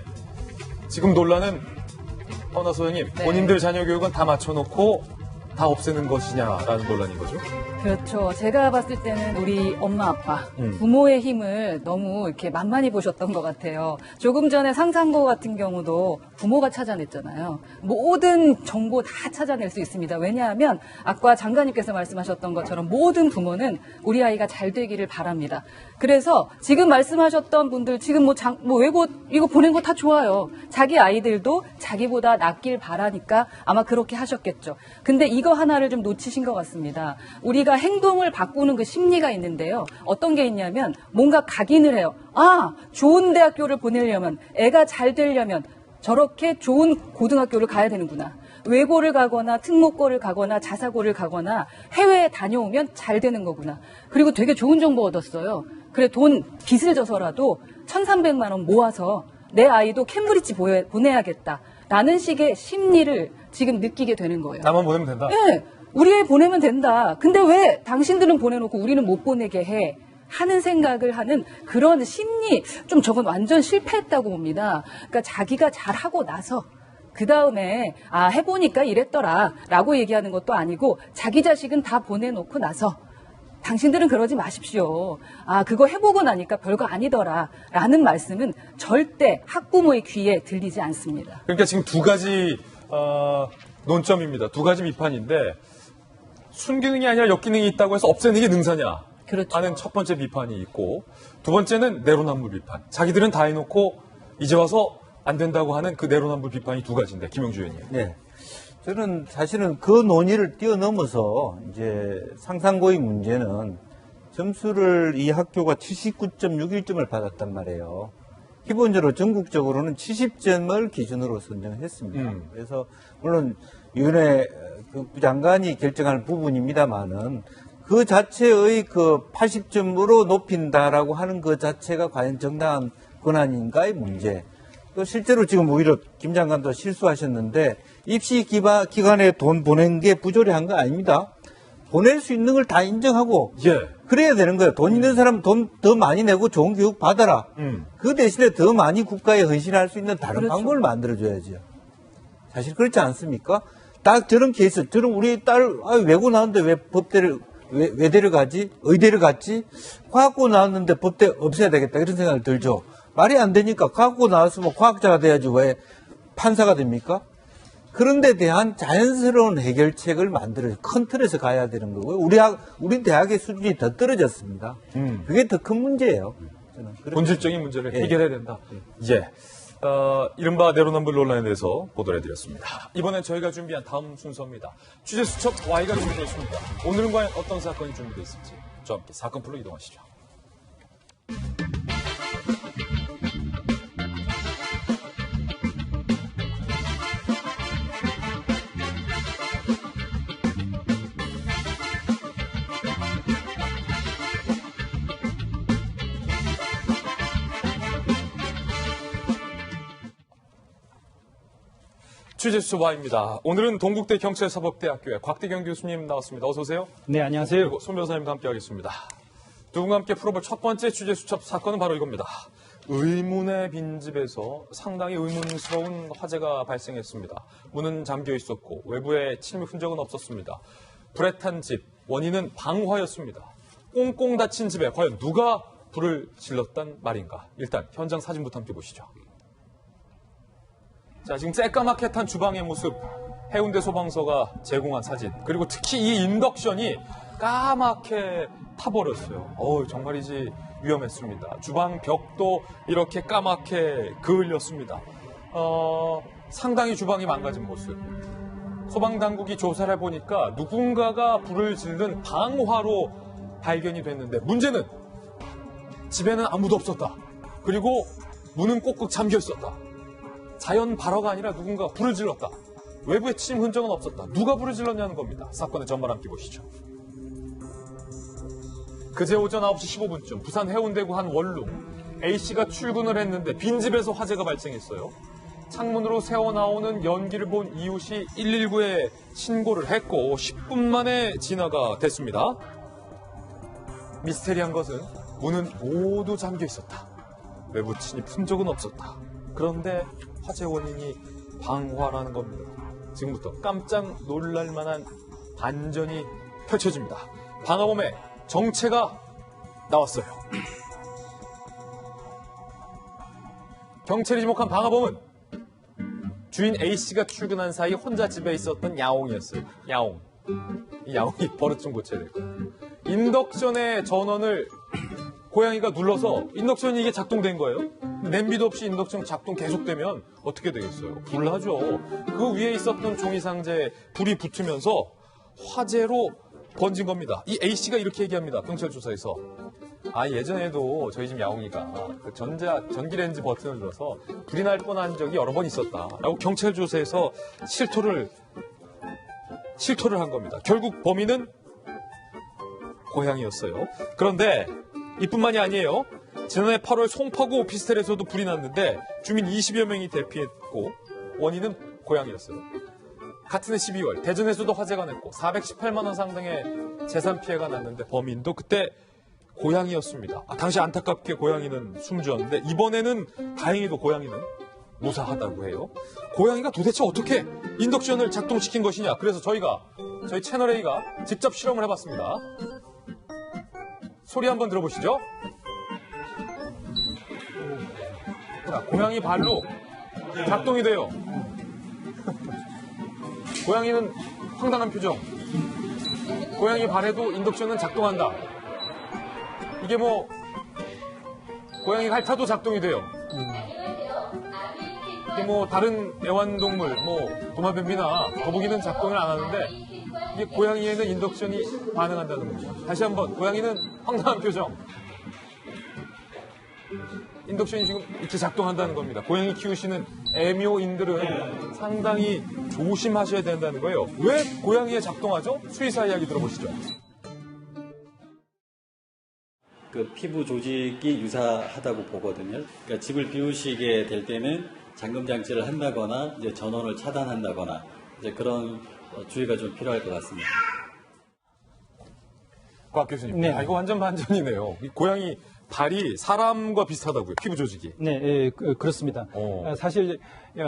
지금 논란은 허나 소장님, 본인들 자녀 교육은 다 맞춰놓고 다 없애는 것이냐라는 논란인 거죠.
그렇죠. 제가 봤을 때는 우리 엄마, 아빠, 부모의 힘을 너무 이렇게 만만히 보셨던 것 같아요. 조금 전에 상상고 같은 경우도 부모가 찾아냈잖아요. 모든 정보 다 찾아낼 수 있습니다. 왜냐하면 아까 장관님께서 말씀하셨던 것처럼 모든 부모는 우리 아이가 잘 되기를 바랍니다. 그래서 지금 말씀하셨던 분들 지금 외고 이거 보낸 거 다 좋아요. 자기 아이들도 자기보다 낫길 바라니까 아마 그렇게 하셨겠죠. 근데 이거 하나를 좀 놓치신 것 같습니다. 우리가 행동을 바꾸는 그 심리가 있는데요. 어떤 게 있냐면 뭔가 각인을 해요. 좋은 대학교를 보내려면 애가 잘 되려면 저렇게 좋은 고등학교를 가야 되는구나. 외고를 가거나 특목고를 가거나 자사고를 가거나 해외에 다녀오면 잘 되는 거구나. 그리고 되게 좋은 정보 얻었어요. 그래 빚을 져서라도 1,300만 원 모아서 내 아이도 캠브리지 보내야겠다. 라는 식의 심리를 지금 느끼게 되는 거예요.
나만 보내면 된다?
네. 우리 애 보내면 된다. 근데 왜 당신들은 보내놓고 우리는 못 보내게 해? 하는 생각을 하는 그런 심리, 좀 저건 완전 실패했다고 봅니다. 그러니까 자기가 잘하고 나서 그 다음에 해보니까 이랬더라 라고 얘기하는 것도 아니고 자기 자식은 다 보내놓고 나서 당신들은 그러지 마십시오. 그거 해보고 나니까 별거 아니더라 라는 말씀은 절대 학부모의 귀에 들리지 않습니다.
그러니까 지금 두 가지 논점입니다. 두 가지 비판인데 순기능이 아니라 역기능이 있다고 해서 없애는 게 능사냐
그렇죠.
하는 첫 번째 비판이 있고 두 번째는 내로남불 비판. 자기들은 다 해놓고 이제 와서 안 된다고 하는 그 내로남불 비판이 두 가지인데 김영주 의원님.
네. 저는 사실은 그 논의를 뛰어넘어서 이제 상상고의 문제는 점수를 이 학교가 79.61점을 받았단 말이에요. 기본적으로 전국적으로는 70점을 기준으로 선정했습니다. 그래서 물론 윤회 부장관이 결정할 부분입니다만은 그 자체의 그 80점으로 높인다라고 하는 그 자체가 과연 정당한 권한인가의 문제. 또 실제로 지금 오히려 김 장관도 실수하셨는데 입시 기관에 돈 보낸 게 부조리한 거 아닙니다. 보낼 수 있는 걸 다 인정하고 그래야 되는 거예요. 돈 있는 사람 돈 더 많이 내고 좋은 교육 받아라. 그 대신에 더 많이 국가에 헌신할 수 있는 다른
그렇죠.
방법을 만들어줘야죠. 사실 그렇지 않습니까? 딱 저런 케이스, 저런 우리 딸 외고 나왔는데 왜 법대를 왜 데려가지? 의대를 갔지? 과학고 나왔는데 법대 없애야 되겠다 이런 생각을 들죠. 말이 안 되니까 과학고 나왔으면 과학자가 돼야지 왜 판사가 됩니까? 그런 데 대한 자연스러운 해결책을 만들어서 큰 틀에서 가야 되는 거고요. 우리 대학의 수준이 더 떨어졌습니다. 그게 더 큰 문제예요.
본질적인 문제를 해결해야 된다. 이른바 내로남불 논란에 대해서 보도를 해드렸습니다. 이번엔 저희가 준비한 다음 순서입니다. 취재 수첩 Y가 준비되어 있습니다. 오늘은 과연 어떤 사건이 준비되어 있을지 저와 함께 사건풀로 이동하시죠. 취재수첩 Y입니다. 오늘은 동국대 경찰사법대학교의 곽대경 교수님 나왔습니다. 어서 오세요.
네, 안녕하세요.
그리고 손 변호사님과 함께하겠습니다. 두 분과 함께 풀어볼 첫 번째 취재수첩 사건은 바로 이겁니다. 의문의 빈집에서 상당히 의문스러운 화재가 발생했습니다. 문은 잠겨 있었고 외부에 침입 흔적은 없었습니다. 불에 탄 집, 원인은 방화였습니다. 꽁꽁 닫힌 집에 과연 누가 불을 질렀단 말인가? 일단 현장 사진부터 함께 보시죠. 자, 지금 새까맣게 탄 주방의 모습, 해운대 소방서가 제공한 사진. 그리고 특히 이 인덕션이 까맣게 타버렸어요. 정말이지 위험했습니다. 주방 벽도 이렇게 까맣게 그을렸습니다. 상당히 주방이 망가진 모습. 소방당국이 조사를 해보니까 누군가가 불을 지른 방화로 발견이 됐는데 문제는 집에는 아무도 없었다. 그리고 문은 꼭꼭 잠겨 있었다. 자연 발화가 아니라 누군가 불을 질렀다. 외부에 침입 흔적은 없었다. 누가 불을 질렀냐는 겁니다. 사건의 전말 함께 보시죠. 그제 오전 9시 15분쯤 부산 해운대구 한 원룸 A씨가 출근을 했는데 빈집에서 화재가 발생했어요. 창문으로 새어나오는 연기를 본 이웃이 119에 신고를 했고 10분 만에 진화가 됐습니다. 미스테리한 것은 문은 모두 잠겨 있었다. 외부 침입 흔적은 없었다. 그런데 화재 원인이 방화라는 겁니다. 지금부터 깜짝 놀랄 만한 반전이 펼쳐집니다. 방화범의 정체가 나왔어요. 경찰이 지목한 방화범은 주인 A씨가 출근한 사이 혼자 집에 있었던 야옹이었어요. 야옹. 이 야옹이 버릇 좀 고쳐야 될 거예요. 인덕션의 전원을 고양이가 눌러서 인덕션이 이게 작동된 거예요. 냄비도 없이 인덕션 작동 계속되면 어떻게 되겠어요? 불나죠. 그 위에 있었던 종이상자에 불이 붙으면서 화재로 번진 겁니다. 이 A씨가 이렇게 얘기합니다. 경찰 조사에서. 예전에도 저희 집 야옹이가 그 전기레인지 버튼을 눌러서 불이 날 뻔한 적이 여러 번 있었다. 라고 경찰 조사에서 실토를 한 겁니다. 결국 범인은 고양이였어요. 그런데 이뿐만이 아니에요. 지난해 8월 송파구 오피스텔에서도 불이 났는데 주민 20여 명이 대피했고 원인은 고양이였어요. 같은 해 12월 대전에서도 화재가 났고 418만 원 상당의 재산 피해가 났는데 범인도 그때 고양이였습니다. 당시 안타깝게 고양이는 숨졌는데 이번에는 다행히도 고양이는 무사하다고 해요. 고양이가 도대체 어떻게 인덕션을 작동시킨 것이냐. 그래서 저희 채널A가 직접 실험을 해봤습니다. 소리 한번 들어보시죠. 자, 고양이 발로 작동이 돼요. 고양이는 황당한 표정. 고양이 발에도 인덕션은 작동한다. 이게 뭐 고양이 핥아도 작동이 돼요. 이게 뭐 다른 애완동물, 뭐 도마뱀이나 거북이는 작동을 안 하는데 이게 고양이에는 인덕션이 반응한다는 거죠. 다시 한번 고양이는 황당한 표정. 인덕션이 지금 이렇게 작동한다는 겁니다. 고양이 키우시는 애묘인들은 상당히 조심하셔야 된다는 거예요. 왜 고양이에 작동하죠? 수의사 이야기 들어보시죠.
그 피부 조직이 유사하다고 보거든요. 그러니까 집을 비우시게 될 때는 잠금 장치를 한다거나 이제 전원을 차단한다거나 이제 그런 주의가 좀 필요할 것 같습니다.
곽 교수님, 네. 이거 완전 반전이네요. 이 고양이 발이 사람과 비슷하다고요, 피부 조직이.
네, 그렇습니다. 사실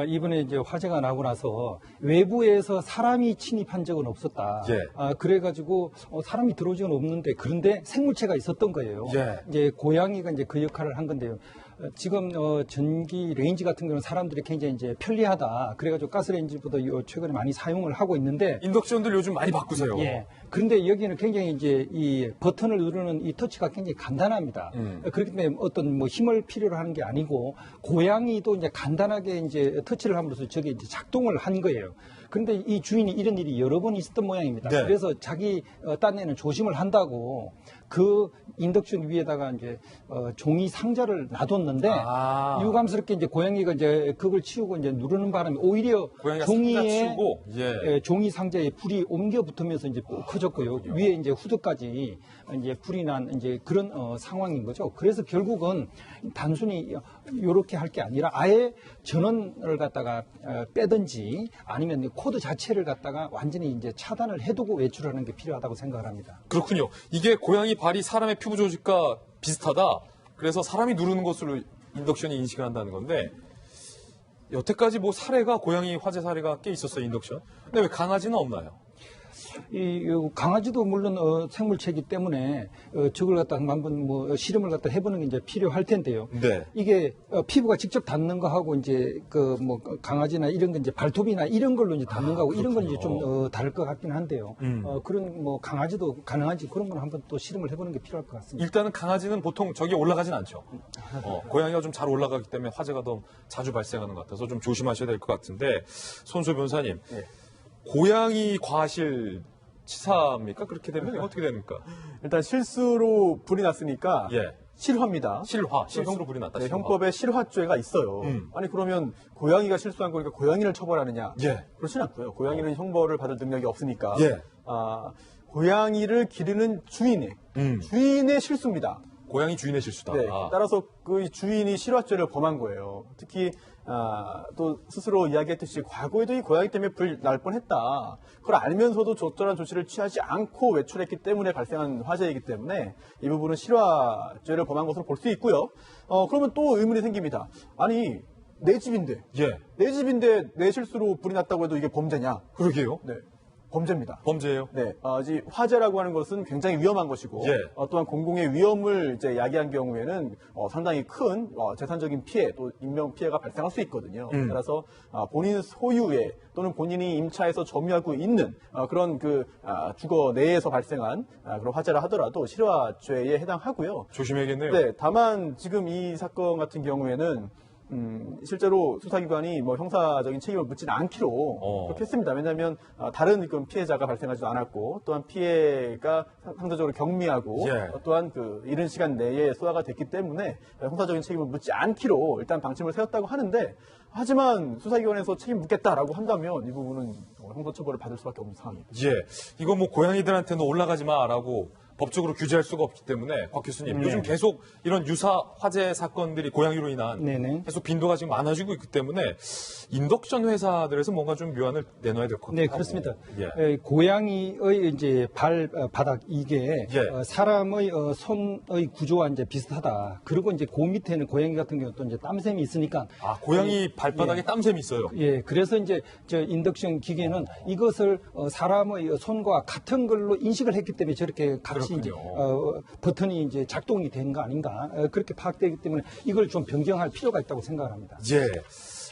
이번에 이제 화재가 나고 나서 외부에서 사람이 침입한 적은 없었다.
예.
그래가지고 사람이 들어온 적은 없는데 그런데 생물체가 있었던 거예요.
예.
이제 고양이가 이제 그 역할을 한 건데요. 지금 전기 레인지 같은 경우는 사람들이 굉장히 이제 편리하다. 그래가지고 가스 레인지보다 최근에 많이 사용을 하고 있는데
인덕션들 요즘 많이 바꾸세요.
예. 그런데 여기는 굉장히 이제 이 버튼을 누르는 이 터치가 굉장히 간단합니다. 그렇기 때문에 어떤 뭐 힘을 필요로 하는 게 아니고 고양이도 이제 간단하게 이제 터치를 함으로써 저게 이제 작동을 한 거예요. 그런데 이 주인이 이런 일이 여러 번 있었던 모양입니다.
네.
그래서 자기 딴에는 조심을 한다고 그 인덕션 위에다가 이제 종이 상자를 놔뒀는데 유감스럽게 이제 고양이가 이제 그걸 치우고 이제 누르는 바람에 오히려 종이에 종이 상자에 불이 옮겨 붙으면서 이제 커졌고요. 위에 이제 후드까지 이제 불이 난 이제 그런 상황인 거죠. 그래서 결국은 단순히 이렇게 할 게 아니라 아예 전원을 갖다가 빼든지 아니면 코드 자체를 갖다가 완전히 이제 차단을 해두고 외출하는 게 필요하다고 생각을 합니다.
그렇군요. 이게 고양이 발이 사람의 피부 조직과 비슷하다. 그래서 사람이 누르는 것으로 인덕션이 인식을 한다는 건데 여태까지 뭐 사례가 고양이 화재 사례가 꽤 있었어요, 인덕션. 근데 왜 강아지는 없나요?
이 강아지도 물론 생물체이기 때문에 저걸 갖다 한번 뭐 실험을 갖다 해보는 게 이제 필요할 텐데요.
네.
이게 피부가 직접 닿는 거하고 이제 그 뭐 강아지나 이런 거 이제 발톱이나 이런 걸로 이제 닿는 거하고 이런 건 이제 좀 다를 것 같긴 한데요. 그런 뭐 강아지도 가능한지 그런 건 한번 또 실험을 해보는 게 필요할 것 같습니다.
일단은 강아지는 보통 저기 올라가진 않죠. 고양이가 좀 잘 올라가기 때문에 화재가 더 자주 발생하는 것 같아서 좀 조심하셔야 될 것 같은데 손소 변호사님.
네.
고양이 과실 치사입니까? 그렇게 되면 어떻게 됩니까?
일단 실수로 불이 났으니까 실화입니다.
실수로 불이 났다.
네, 형법에 실화죄가 있어요. 아니 그러면 고양이가 실수한 거니까 고양이를 처벌하느냐? 그렇진 않고요. 고양이는 형벌을 받을 능력이 없으니까 고양이를 기르는 주인의 실수입니다.
고양이 주인의 실수다.
네, 따라서 그 주인이 실화죄를 범한 거예요. 특히 또 스스로 이야기했듯이 과거에도 이 고양이 때문에 불 날 뻔했다. 그걸 알면서도 적절한 조치를 취하지 않고 외출했기 때문에 발생한 화재이기 때문에 이 부분은 실화죄를 범한 것으로 볼 수 있고요. 그러면 또 의문이 생깁니다. 아니 내 집인데 내 집인데 내 실수로 불이 났다고 해도 이게 범죄냐?
그러게요.
네. 범죄입니다.
범죄예요?
네. 화재라고 하는 것은 굉장히 위험한 것이고, 또한 공공의 위험을 이제 야기한 경우에는 상당히 큰 재산적인 피해, 또 인명 피해가 발생할 수 있거든요. 따라서 본인 소유의 또는 본인이 임차해서 점유하고 있는 그런 그 주거 내에서 발생한 그런 화재라 하더라도 실화죄에 해당하고요.
조심해야겠네요.
네. 다만 지금 이 사건 같은 경우에는 실제로 수사기관이 뭐 형사적인 책임을 묻지는 않기로 그렇게 했습니다. 왜냐하면 다른 그 피해자가 발생하지도 않았고 또한 피해가 상대적으로 경미하고 또한 그 이른 시간 내에 소화가 됐기 때문에 형사적인 책임을 묻지 않기로 일단 방침을 세웠다고 하는데 하지만 수사기관에서 책임 묻겠다라고 한다면 이 부분은 형사처벌을 받을 수밖에 없는 상황입니다.
이거 뭐 고양이들한테는 올라가지 마라고 법적으로 규제할 수가 없기 때문에 곽 교수님
네.
요즘 계속 이런 유사 화재 사건들이 고양이로 인한
네네.
계속 빈도가 지금 많아지고 있기 때문에 인덕션 회사들에서 뭔가 좀 묘안을 내놔야 될 것 같아요.
네, 그렇습니다.
예.
고양이의 이제 발바닥 이게
예.
사람의 손의 구조와 이제 비슷하다. 그리고 이제 그 밑에는 고양이 같은 경우 또 이제 땀샘이 있으니까.
고양이 발바닥에
예.
땀샘이 있어요.
예, 그래서 이제 저 인덕션 기계는 이것을 사람의 손과 같은 걸로 인식을 했기 때문에 저렇게 같이 이제 버튼이 이제 작동이 된 거 아닌가 그렇게 파악되기 때문에 이걸 좀 변경할 필요가 있다고 생각을 합니다.
예.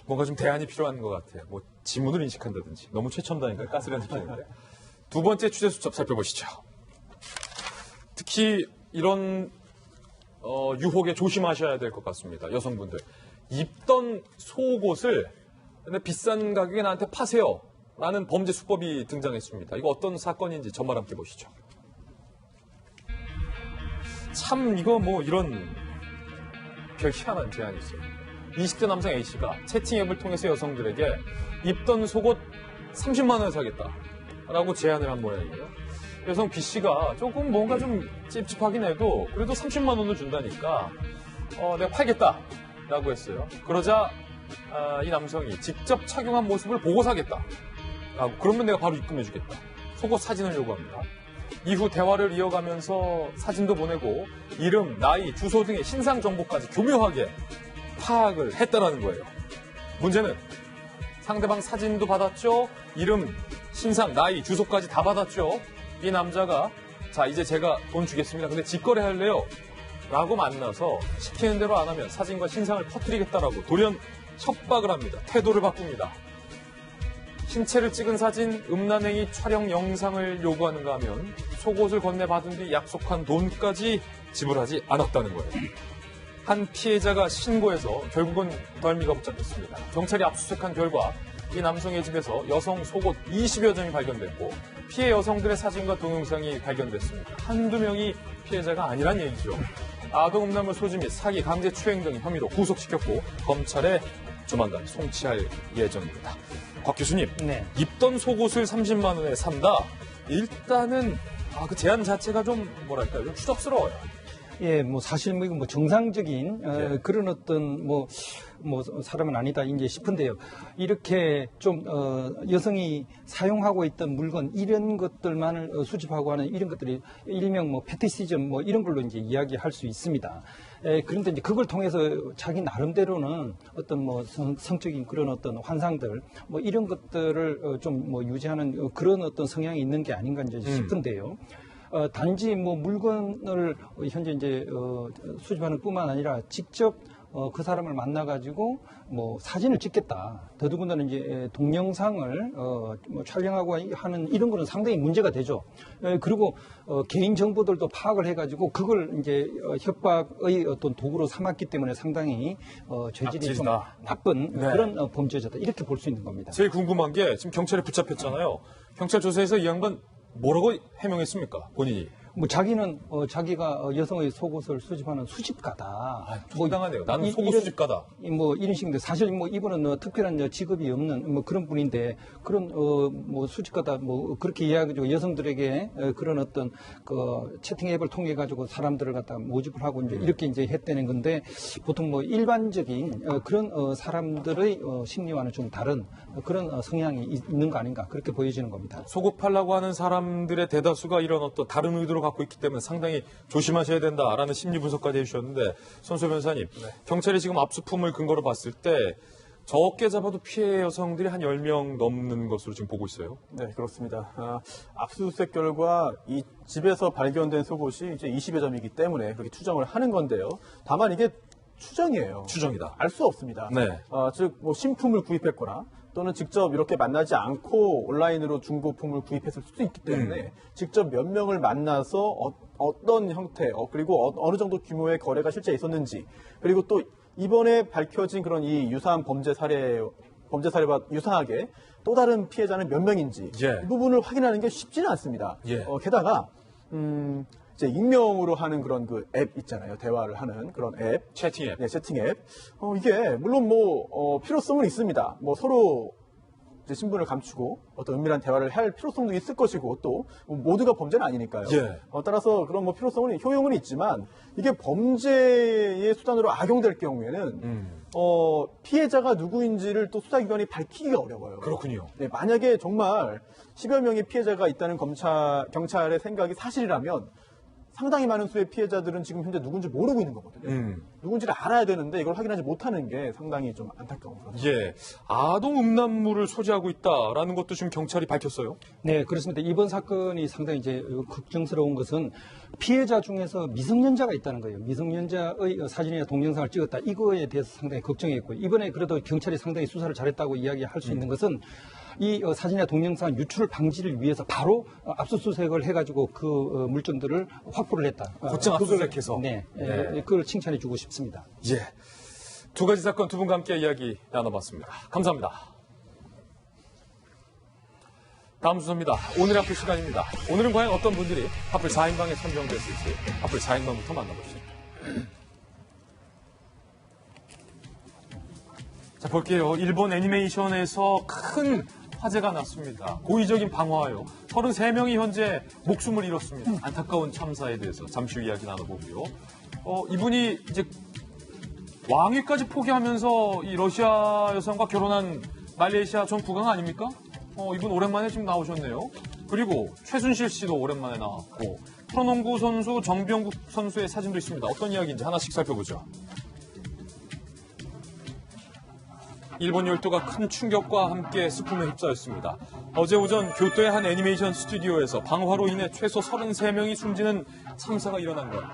뭔가 좀 대안이 필요한 것 같아요. 뭐 지문을 인식한다든지 너무 최첨단이니까 가스가 느끼는데. 두 번째 취재 수첩 살펴보시죠. 특히 이런 유혹에 조심하셔야 될 것 같습니다. 여성분들. 입던 속옷을 근데 비싼 가격에 나한테 파세요. 라는 범죄 수법이 등장했습니다. 이거 어떤 사건인지 전말 함께 보시죠. 참 이거 뭐 이런 별 희한한 제안이 있어요. 20대 남성 A씨가 채팅 앱을 통해서 여성들에게 입던 속옷 30만 원에 사겠다라고 제안을 한 모양이에요. 여성 B씨가 조금 뭔가 좀 찝찝하긴 해도 그래도 30만 원을 준다니까 내가 팔겠다라고 했어요. 그러자 이 남성이 직접 착용한 모습을 보고 사겠다라고 그러면 내가 바로 입금해주겠다. 속옷 사진을 요구합니다. 이후 대화를 이어가면서 사진도 보내고 이름, 나이, 주소 등의 신상 정보까지 교묘하게 파악을 했다는 거예요. 문제는 상대방 사진도 받았죠. 이름, 신상, 나이, 주소까지 다 받았죠. 이 남자가 자 이제 제가 돈 주겠습니다. 근데 직거래 할래요? 라고 만나서 시키는 대로 안 하면 사진과 신상을 퍼뜨리겠다라고 돌연 협박을 합니다. 태도를 바꿉니다. 신체를 찍은 사진, 음란행위 촬영 영상을 요구하는가 하면 속옷을 건네받은 뒤 약속한 돈까지 지불하지 않았다는 거예요. 한 피해자가 신고해서 결국은 덜미가 붙잡혔습니다. 경찰이 압수수색한 결과 이 남성의 집에서 여성 속옷 20여 점이 발견됐고 피해 여성들의 사진과 동영상이 발견됐습니다. 한두 명이 피해자가 아니란 얘기죠. 아동 음란물 소지 및 사기, 강제추행 등 혐의로 구속시켰고 검찰에 조만간 송치할 예정입니다. 곽 교수님,
네.
입던 속옷을 30만 원에 산다? 일단은 그 제안 자체가 좀 뭐랄까요? 좀 추접스러워요.
예, 뭐 사실 뭐 이거 뭐 정상적인 그런 어떤 뭐 사람은 아니다 이제 싶은데요. 이렇게 좀 여성이 사용하고 있던 물건 이런 것들만을 수집하고 하는 이런 것들이 일명 뭐 패티시즘 뭐 이런 걸로 이제 이야기할 수 있습니다. 그런데 이제 그걸 통해서 자기 나름대로는 어떤 뭐 성적인 그런 어떤 환상들 뭐 이런 것들을 좀 뭐 유지하는 그런 어떤 성향이 있는 게 아닌가 이제 싶은데요. 단지 뭐 물건을 현재 이제 수집하는 뿐만 아니라 직접 그 사람을 만나가지고 뭐 사진을 찍겠다. 더더군다나 이제 동영상을 뭐 촬영하고 하는 이런 거는 상당히 문제가 되죠. 그리고 개인 정보들도 파악을 해가지고 그걸 이제 협박의 어떤 도구로 삼았기 때문에 상당히 죄질이 좀 나쁜 그런 범죄자다. 이렇게 볼 수 있는 겁니다.
제일 궁금한 게 지금 경찰에 붙잡혔잖아요. 경찰 조사에서 이 양반 뭐라고 해명했습니까? 본인이.
뭐 자기는 자기가 여성의 속옷을 수집하는 수집가다.
당하네요. 나는 속옷 수집가다.
뭐 이런 식인데 사실 뭐 이분은 특별한 직업이 없는 뭐 그런 분인데 그런 뭐 수집가다 뭐 그렇게 이야기하고 여성들에게 그런 어떤 그 채팅 앱을 통해 가지고 사람들을 갖다 모집을 하고 이제 이렇게 이제 했다는 건데 보통 뭐 일반적인 그런 사람들의 심리와는 좀 다른 그런 성향이 있는 거 아닌가 그렇게 보여지는 겁니다.
속옷 팔라고 하는 사람들의 대다수가 이런 어떤 다른 의도로 갖고 있기 때문에 상당히 조심하셔야 된다라는 심리 분석까지 해주셨는데 손소 변호사님, 경찰이 지금 압수품을 근거로 봤을 때 적게 잡아도 피해 여성들이 한 10명 넘는 것으로 지금 보고 있어요.
네, 그렇습니다. 압수수색 결과 이 집에서 발견된 속옷이 이제 20여 점이기 때문에 그렇게 추정을 하는 건데요. 다만 이게 추정이에요.
추정이다.
알 수 없습니다.
네.
즉, 뭐 신품을 구입했거나 또는 직접 이렇게 만나지 않고 온라인으로 중고품을 구입했을 수도 있기 때문에 직접 몇 명을 만나서 어떤 형태 그리고 어느 정도 규모의 거래가 실제 있었는지 그리고 또 이번에 밝혀진 그런 이 유사한 범죄 사례와 유사하게 또 다른 피해자는 몇 명인지 이 부분을 확인하는 게 쉽지는 않습니다. 게다가 이제 익명으로 하는 그런 그 앱 있잖아요. 대화를 하는 그런 앱.
채팅 앱.
네, 채팅 앱. 이게 물론 뭐 필요성은 있습니다. 뭐 서로 이제 신분을 감추고 어떤 은밀한 대화를 할 필요성도 있을 것이고 또 모두가 범죄는 아니니까요.
예.
따라서 그런 뭐 필요성은 효용은 있지만 이게 범죄의 수단으로 악용될 경우에는 피해자가 누구인지를 또 수사기관이 밝히기가 어려워요.
그렇군요.
네, 만약에 정말 10여 명의 피해자가 있다는 경찰의 생각이 사실이라면 상당히 많은 수의 피해자들은 지금 현재 누군지 모르고 있는 거거든요. 누군지를 알아야 되는데 이걸 확인하지 못하는 게 상당히 좀 안타까운 거죠.
예, 아동 음란물을 소지하고 있다라는 것도 지금 경찰이 밝혔어요.
네, 그렇습니다. 이번 사건이 상당히 이제 걱정스러운 것은 피해자 중에서 미성년자가 있다는 거예요. 미성년자의 사진이나 동영상을 찍었다. 이거에 대해서 상당히 걱정했고요. 이번에 그래도 경찰이 상당히 수사를 잘했다고 이야기할 수 있는 것은 이 사진이나 동영상 유출 방지를 위해서 바로 압수수색을 해가지고 그 물증들을 확보를 했다.
곧장 압수수색해서.
네, 그걸 칭찬해주고 싶습니다.
예, 두 가지 사건 두 분과 함께 이야기 나눠봤습니다. 감사합니다. 다음 순서입니다. 오늘의 하플 시간입니다. 오늘은 과연 어떤 분들이 하플 4인방에 선정됐을지 하플 4인방부터 만나보시죠. 자, 볼게요. 일본 애니메이션에서 큰 화제가 났습니다. 고의적인 방화요. 33명이 현재 목숨을 잃었습니다. 안타까운 참사에 대해서 잠시 후 이야기 나눠보고요. 이분이 이제 왕위까지 포기하면서 이 러시아 여성과 결혼한 말레이시아 전 국왕 아닙니까? 이분 오랜만에 지금 나오셨네요. 그리고 최순실 씨도 오랜만에 나왔고 프로농구 선수 정병국 선수의 사진도 있습니다. 어떤 이야기인지 하나씩 살펴보죠. 일본 열도가 큰 충격과 함께 슬픔에 휩싸였습니다. 어제 오전 교토의 한 애니메이션 스튜디오에서 방화로 인해 최소 33명이 숨지는 참사가 일어난 것.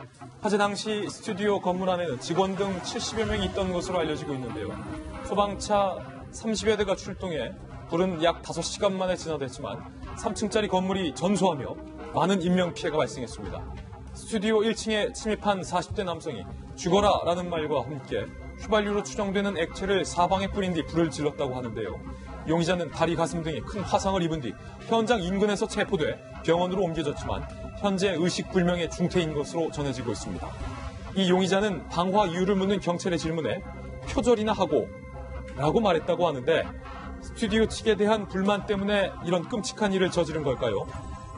화재 당시 스튜디오 건물 안에는 직원 등 70여 명이 있던 것으로 알려지고 있는데요. 소방차 30여 대가 출동해 불은 약 5시간 만에 진화됐지만 3층짜리 건물이 전소하며 많은 인명피해가 발생했습니다. 스튜디오 1층에 침입한 40대 남성이 죽어라 라는 말과 함께 휘발유로 추정되는 액체를 사방에 뿌린 뒤 불을 질렀다고 하는데요. 용의자는 다리, 가슴 등에 큰 화상을 입은 뒤 현장 인근에서 체포돼 병원으로 옮겨졌지만 현재 의식불명의 중태인 것으로 전해지고 있습니다. 이 용의자는 방화 이유를 묻는 경찰의 질문에 표절이나 하고 라고 말했다고 하는데 스튜디오 측에 대한 불만 때문에 이런 끔찍한 일을 저지른 걸까요?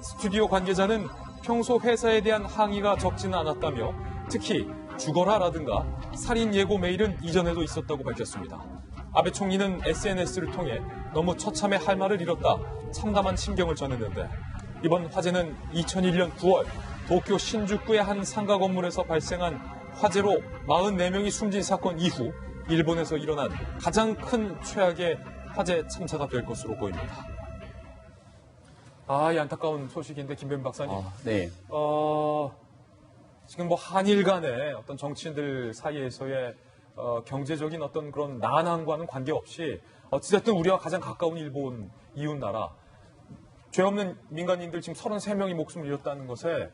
스튜디오 관계자는 평소 회사에 대한 항의가 적지는 않았다며 특히 죽어라라든가 살인 예고 메일은 이전에도 있었다고 밝혔습니다. 아베 총리는 SNS를 통해 너무 처참해 할 말을 잃었다 참담한 심경을 전했는데 이번 화재는 2001년 9월 도쿄 신주쿠의 한 상가 건물에서 발생한 화재로 44명이 숨진 사건 이후 일본에서 일어난 가장 큰 최악의 화재 참사가 될 것으로 보입니다. 이 안타까운 소식인데 김변 박사님.
네.
지금 뭐 한일 간의 어떤 정치인들 사이에서의 경제적인 어떤 그런 난항과는 관계없이 어찌됐든 우리와 가장 가까운 일본 이웃 나라 죄 없는 민간인들 지금 33명이 목숨을 잃었다는 것에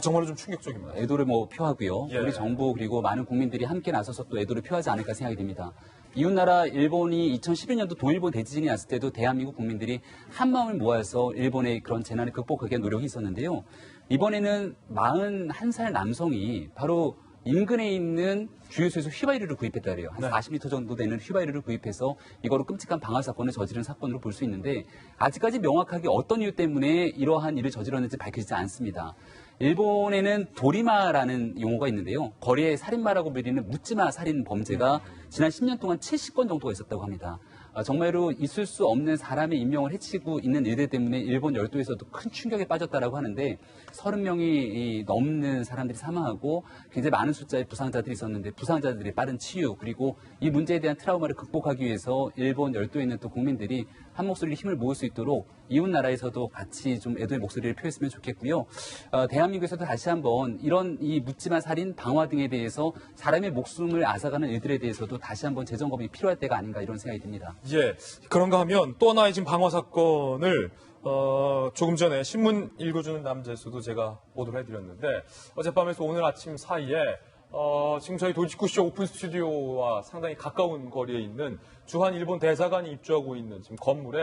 정말로 좀 충격적입니다.
애도를 표하고요. 우리 정부 그리고 많은 국민들이 함께 나서서 또 애도를 표하지 않을까 생각이 듭니다. 이웃나라 일본이 2011년도 동일본 대지진이 났을 때도 대한민국 국민들이 한마음을 모아서 일본의 그런 재난을 극복하기 위한 노력이 있었는데요. 이번에는 41살 남성이 바로 인근에 있는 주유소에서 휘발유를 구입했다 그래요. 한 40리터 정도 되는 휘발유를 구입해서 이거로 끔찍한 방화 사건을 저지른 사건으로 볼 수 있는데 아직까지 명확하게 어떤 이유 때문에 이러한 일을 저질렀는지 밝혀지지 않습니다. 일본에는 도리마라는 용어가 있는데요. 거리의 살인마라고 불리는 묻지마 살인 범죄가 지난 10년 동안 70건 정도가 있었다고 합니다. 정말로 있을 수 없는 사람의 인명을 해치고 있는 일들 때문에 일본 열도에서도 큰 충격에 빠졌다라고 하는데 30명이 넘는 사람들이 사망하고 굉장히 많은 숫자의 부상자들이 있었는데 부상자들의 빠른 치유 그리고 이 문제에 대한 트라우마를 극복하기 위해서 일본 열도에 있는 또 국민들이 한 목소리로 힘을 모을 수 있도록 이웃 나라에서도 같이 좀 애도의 목소리를 표했으면 좋겠고요. 대한민국에서도 다시 한번 이런 이 묻지마 살인, 방화 등에 대해서 사람의 목숨을 앗아가는 일들에 대해서도 다시 한번 재점검이 필요할 때가 아닌가 이런 생각이 듭니다.
예, 그런가 하면 또 하나의 지금 방화 사건을 조금 전에 신문 읽어주는 남자에서도 제가 보도를 해드렸는데 어젯밤에서 오늘 아침 사이에 지금 저희 도지쿠쇼 오픈 스튜디오와 상당히 가까운 거리에 있는 주한 일본 대사관이 입주하고 있는 지금 건물에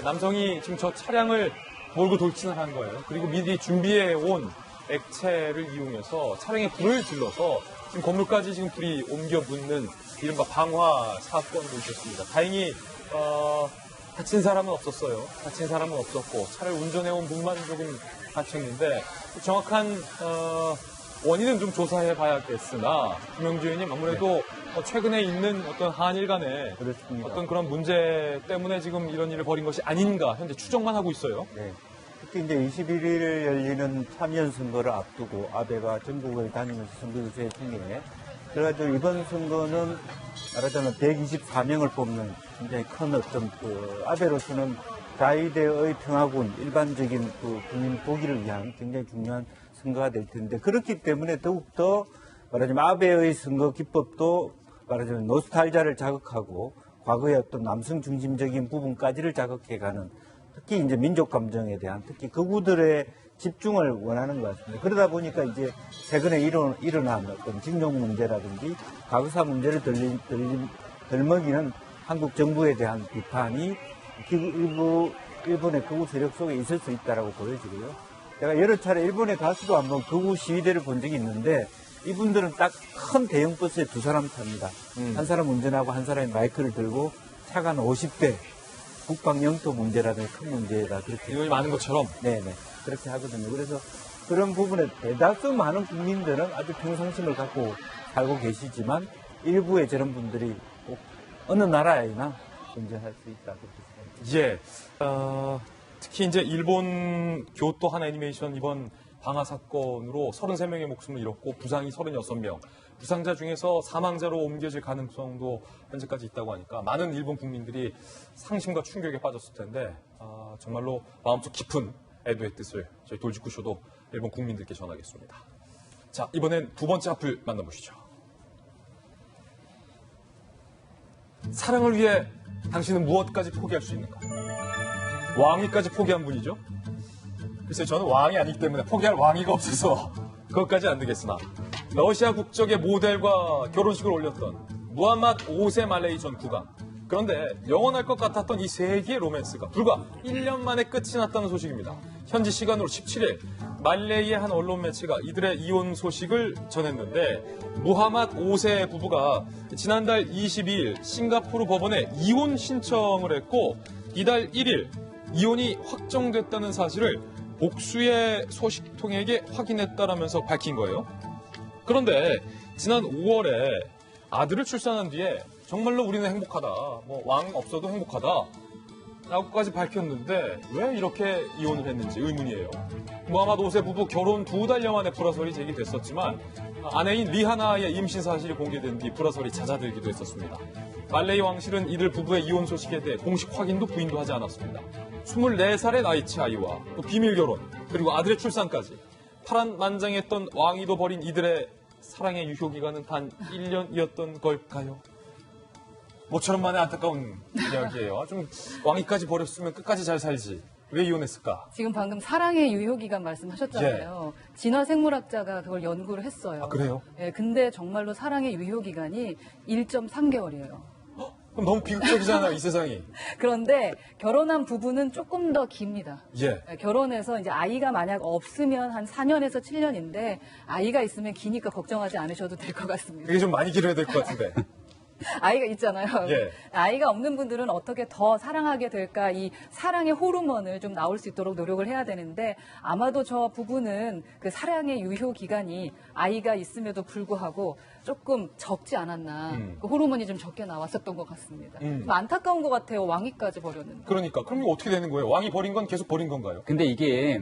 남성이 지금 저 차량을 몰고 돌진을 한 거예요. 그리고 미리 준비해 온 액체를 이용해서 차량에 불을 질러서 지금 건물까지 지금 불이 옮겨 붙는 이른바 방화 사건도 있었습니다. 다행히 다친 사람은 없었어요. 다친 사람은 없었고 차를 운전해온 분만 조금 다쳤는데 정확한 원인은 좀 조사해 봐야겠으나 김영주 의원님 아무래도 최근에 있는 어떤 한일 간의
그렇습니다.
어떤 그런 문제 때문에 지금 이런 일을 벌인 것이 아닌가 현재 추정만 하고 있어요.
네. 특히 이제 21일 열리는 참여연 선거를 앞두고 아베가 전국을 다니면서 선거유세 중에 그래가지고 이번 선거는 말하자면 124명을 뽑는 굉장히 큰 어떤 아베로서는 자위대의 평화군 일반적인 국민 보기를 위한 굉장히 중요한 선거가 될 텐데 그렇기 때문에 더욱더 말하자면 아베의 선거 기법도 말하자면 노스탈자를 자극하고 과거의 어떤 남성 중심적인 부분까지를 자극해가는 특히 이제 민족 감정에 대한 특히 극우들의 집중을 원하는 것 같습니다. 그러다 보니까 이제 최근에 일어난 어떤 징용 문제라든지 가구사 문제를 덜먹이는 한국 정부에 대한 비판이 일본의 극우 세력 속에 있을 수 있다라고 보여지고요. 제가 여러 차례 일본에 가서도 한번 극우 시위대를 본 적이 있는데 이분들은 딱 큰 대형 버스에 두 사람 탑니다. 한 사람 운전하고 한 사람이 마이크를 들고 차가 50대 국방 영토 문제라든지 큰 문제다 그렇게
이론이 많은 것처럼
네네 그렇게 하거든요. 그래서 그런 부분에 대다수 많은 국민들은 아주 평상심을 갖고 살고 계시지만 일부의 저런 분들이 꼭 어느 나라에나 존재할 수 있다 그렇게 생각합니다.
예, 특히 이제 일본 교토 한 애니메이션 이번 방화 사건으로 33명의 목숨을 잃었고 부상이 36명. 부상자 중에서 사망자로 옮겨질 가능성도 현재까지 있다고 하니까 많은 일본 국민들이 상심과 충격에 빠졌을 텐데 정말로 마음속 깊은 애도의 뜻을 저희 돌직구쇼도 일본 국민들께 전하겠습니다. 자, 이번엔 두 번째 앞을 만나보시죠. 사랑을 위해 당신은 무엇까지 포기할 수 있는가? 왕위까지 포기한 분이죠. 글쎄 저는 왕이 아니기 때문에 포기할 왕위가 없어서 그것까지 안 되겠으나 러시아 국적의 모델과 결혼식을 올렸던 무함마드 5세 말레이 전 국왕. 그런데 영원할 것 같았던 이 세기의 로맨스가 불과 1년 만에 끝이 났다는 소식입니다. 현지 시간으로 17일 말레이의 한 언론 매체가 이들의 이혼 소식을 전했는데 무함마드 5세 부부가 지난달 22일 싱가포르 법원에 이혼 신청을 했고 이달 1일 이혼이 확정됐다는 사실을 복수의 소식통에게 확인했다라면서 밝힌 거예요. 그런데 지난 5월에 아들을 출산한 뒤에 정말로 우리는 행복하다, 뭐 왕 없어도 행복하다 라고까지 밝혔는데 왜 이렇게 이혼을 했는지 의문이에요. 무함마드 5세 부부 결혼 2달여 만에 불화설이 제기됐었지만 아내인 리하나의 임신 사실이 공개된 뒤 불화설이 잦아들기도 했었습니다. 말레이 왕실은 이들 부부의 이혼 소식에 대해 공식 확인도 부인도 하지 않았습니다. 24살의 나이치 아이와 또 비밀 결혼 그리고 아들의 출산까지 파란만장했던 왕위도 버린 이들의 사랑의 유효 기간은 단 1년이었던 걸까요? 모처럼 만의 안타까운 이야기예요. 좀 왕위까지 버렸으면 끝까지 잘 살지. 왜 이혼했을까?
지금 방금 사랑의 유효기간 말씀하셨잖아요. 진화생물학자가 그걸 연구를 했어요.
아, 그래요?
예, 근데 정말로 사랑의 유효기간이 1.3개월이에요.
그럼 너무 비극적이잖아요, 이 세상이.
그런데 결혼한 부부는 조금 더 깁니다.
예.
결혼해서 이제 아이가 만약 없으면 한 4년에서 7년인데 아이가 있으면 기니까 걱정하지 않으셔도 될 것 같습니다.
이게 좀 많이 길어야 될 것 같은데.
아이가 있잖아요.
예.
아이가 없는 분들은 어떻게 더 사랑하게 될까 이 사랑의 호르몬을 좀 나올 수 있도록 노력을 해야 되는데 아마도 저 부부는 그 사랑의 유효 기간이 아이가 있음에도 불구하고 조금 적지 않았나. 그 호르몬이 좀 적게 나왔었던 것 같습니다. 좀 안타까운 것 같아요. 왕위까지 버렸는데.
그러니까 그럼 이거 어떻게 되는 거예요? 왕이 버린 건 계속 버린 건가요?
근데 이게